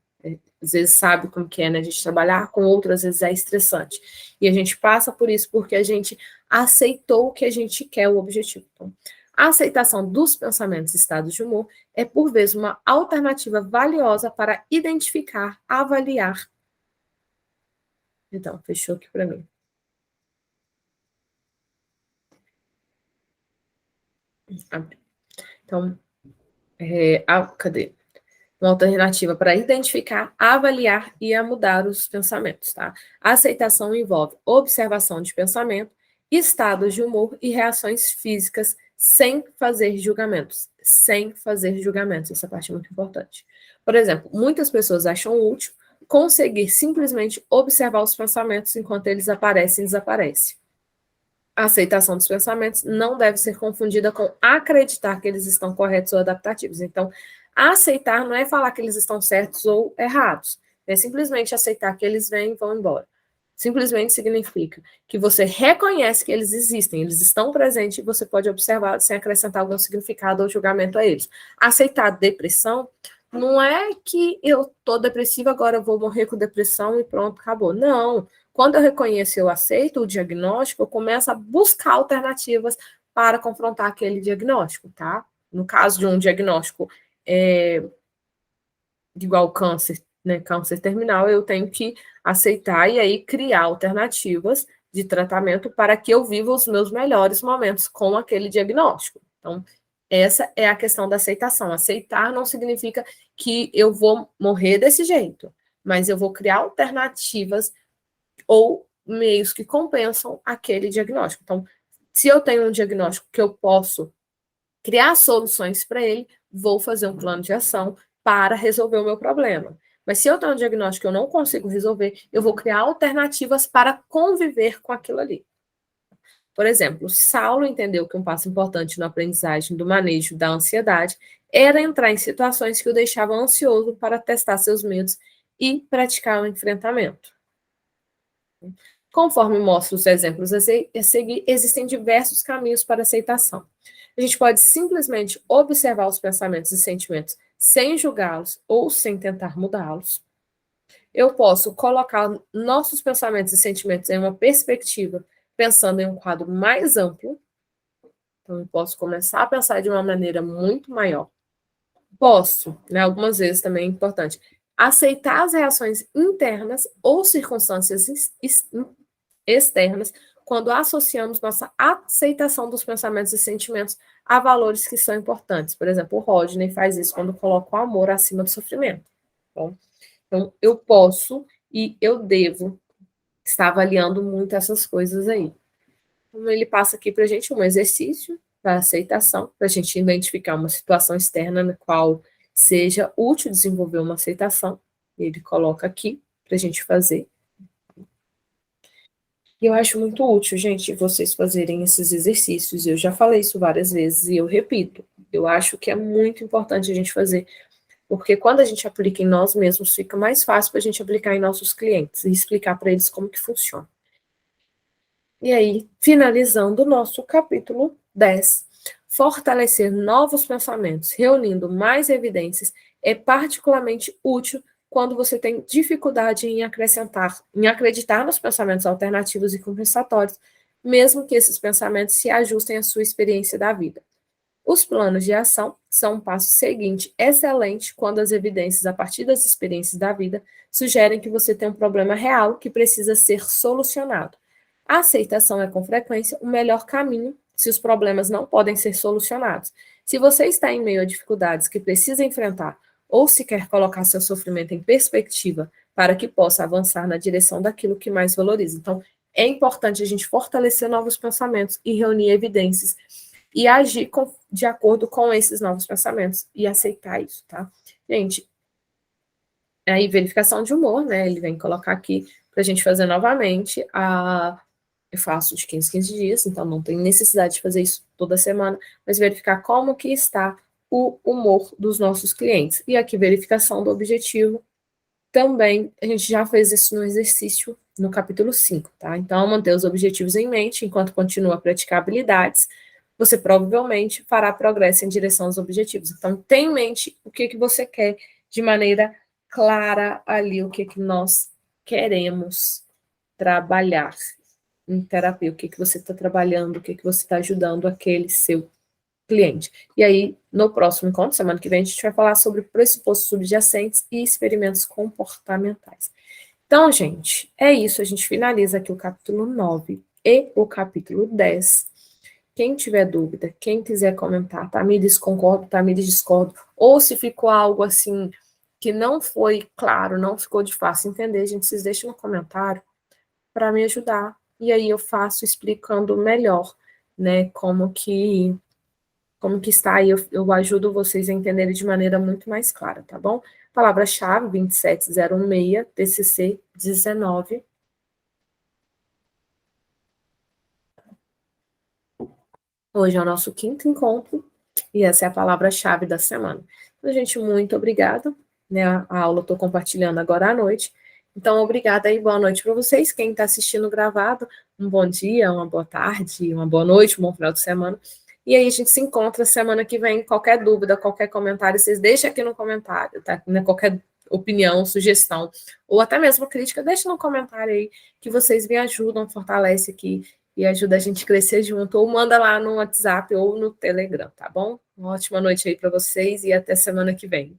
às vezes sabe como que é, né, a gente trabalhar com outro, às vezes é estressante. E a gente passa por isso porque a gente aceitou o que a gente quer, o objetivo. Então, a aceitação dos pensamentos e estados de humor é, por vezes, uma alternativa valiosa para identificar, avaliar. Então, fechou aqui para mim. Então, cadê? Uma alternativa para identificar, avaliar e a mudar os pensamentos, tá? A aceitação envolve observação de pensamento, estados de humor e reações físicas sem fazer julgamentos. Sem fazer julgamentos, essa parte é muito importante. Por exemplo, muitas pessoas acham útil conseguir simplesmente observar os pensamentos enquanto eles aparecem e desaparecem. A aceitação dos pensamentos não deve ser confundida com acreditar que eles estão corretos ou adaptativos. Então, aceitar não é falar que eles estão certos ou errados, é simplesmente aceitar que eles vêm e vão embora. Simplesmente significa que você reconhece que eles existem, eles estão presentes e você pode observar sem acrescentar algum significado ou julgamento a eles. Aceitar depressão não é que eu tô depressiva, agora eu vou morrer com depressão e pronto, acabou. Não. Quando eu reconheço e eu aceito o diagnóstico, eu começo a buscar alternativas para confrontar aquele diagnóstico, tá? No caso de um diagnóstico igual câncer, né, câncer terminal, eu tenho que aceitar e aí criar alternativas de tratamento para que eu viva os meus melhores momentos com aquele diagnóstico. Então, essa é a questão da aceitação. Aceitar não significa que eu vou morrer desse jeito, mas eu vou criar alternativas ou meios que compensam aquele diagnóstico. Então, se eu tenho um diagnóstico que eu posso criar soluções para ele, vou fazer um plano de ação para resolver o meu problema. Mas se eu tenho um diagnóstico que eu não consigo resolver, eu vou criar alternativas para conviver com aquilo ali. Por exemplo, Saulo entendeu que um passo importante na aprendizagem do manejo da ansiedade era entrar em situações que o deixavam ansioso para testar seus medos e praticar o enfrentamento. Conforme mostram os exemplos a seguir, existem diversos caminhos para aceitação. A gente pode simplesmente observar os pensamentos e sentimentos sem julgá-los ou sem tentar mudá-los. Eu posso colocar nossos pensamentos e sentimentos em uma perspectiva, pensando em um quadro mais amplo. Então, eu posso começar a pensar de uma maneira muito maior. Posso, né, algumas vezes também é importante, aceitar as reações internas ou circunstâncias externas quando associamos nossa aceitação dos pensamentos e sentimentos a valores que são importantes. Por exemplo, o Rodney faz isso quando coloca o amor acima do sofrimento. Bom, então, eu posso e eu devo estar avaliando muito essas coisas aí. Então, ele passa aqui para a gente um exercício da aceitação, para a gente identificar uma situação externa na qual seja útil desenvolver uma aceitação. Ele coloca aqui para a gente fazer. E eu acho muito útil, gente, vocês fazerem esses exercícios. Eu já falei isso várias vezes e eu repito. Eu acho que é muito importante a gente fazer, porque quando a gente aplica em nós mesmos, fica mais fácil para a gente aplicar em nossos clientes e explicar para eles como que funciona. E aí, finalizando o nosso capítulo 10, fortalecer novos pensamentos, reunindo mais evidências, é particularmente útil quando você tem dificuldade em acreditar nos pensamentos alternativos e compensatórios, mesmo que esses pensamentos se ajustem à sua experiência da vida. Os planos de ação são um passo seguinte excelente quando as evidências a partir das experiências da vida sugerem que você tem um problema real que precisa ser solucionado. A aceitação é, com frequência, o melhor caminho se os problemas não podem ser solucionados. Se você está em meio a dificuldades que precisa enfrentar ou se quer colocar seu sofrimento em perspectiva para que possa avançar na direção daquilo que mais valoriza. Então, é importante a gente fortalecer novos pensamentos e reunir evidências e agir de acordo com esses novos pensamentos e aceitar isso, tá? Gente, aí verificação de humor, né? Ele vem colocar aqui para a gente fazer novamente eu faço de 15 em 15 dias, então não tem necessidade de fazer isso toda semana, mas verificar como que está o humor dos nossos clientes. E aqui, verificação do objetivo, também a gente já fez isso no exercício no capítulo 5, tá? Então, manter os objetivos em mente enquanto continua a praticar habilidades, você provavelmente fará progresso em direção aos objetivos. Então, tenha em mente o que você quer de maneira clara ali, o que nós queremos trabalhar em terapia, o que você está trabalhando, o que você está ajudando aquele seu cliente. E aí, no próximo encontro, semana que vem, a gente vai falar sobre pressupostos subjacentes e experimentos comportamentais. Então, gente, é isso. A gente finaliza aqui o capítulo 9 e o capítulo 10. Quem tiver dúvida, quem quiser comentar, Tamires, concordo, Tamires, discordo, ou se ficou algo assim que não foi claro, não ficou de fácil entender, gente, vocês deixem no comentário para me ajudar. E aí eu faço explicando melhor, né, como que está aí, eu ajudo vocês a entenderem de maneira muito mais clara, tá bom? Palavra-chave 27016, TCC 19. Hoje é o nosso quinto encontro e essa é a palavra-chave da semana. Então, gente, muito obrigada. Né, a aula eu estou compartilhando agora à noite. Então, obrigada e boa noite para vocês. Quem está assistindo gravado, um bom dia, uma boa tarde, uma boa noite, um bom final de semana. E aí a gente se encontra semana que vem. Qualquer dúvida, qualquer comentário, vocês deixem aqui no comentário, tá? Qualquer opinião, sugestão, ou até mesmo crítica, deixa no comentário aí, que vocês me ajudam, fortalece aqui e ajuda a gente a crescer junto, ou manda lá no WhatsApp ou no Telegram, tá bom? Uma ótima noite aí para vocês e até semana que vem.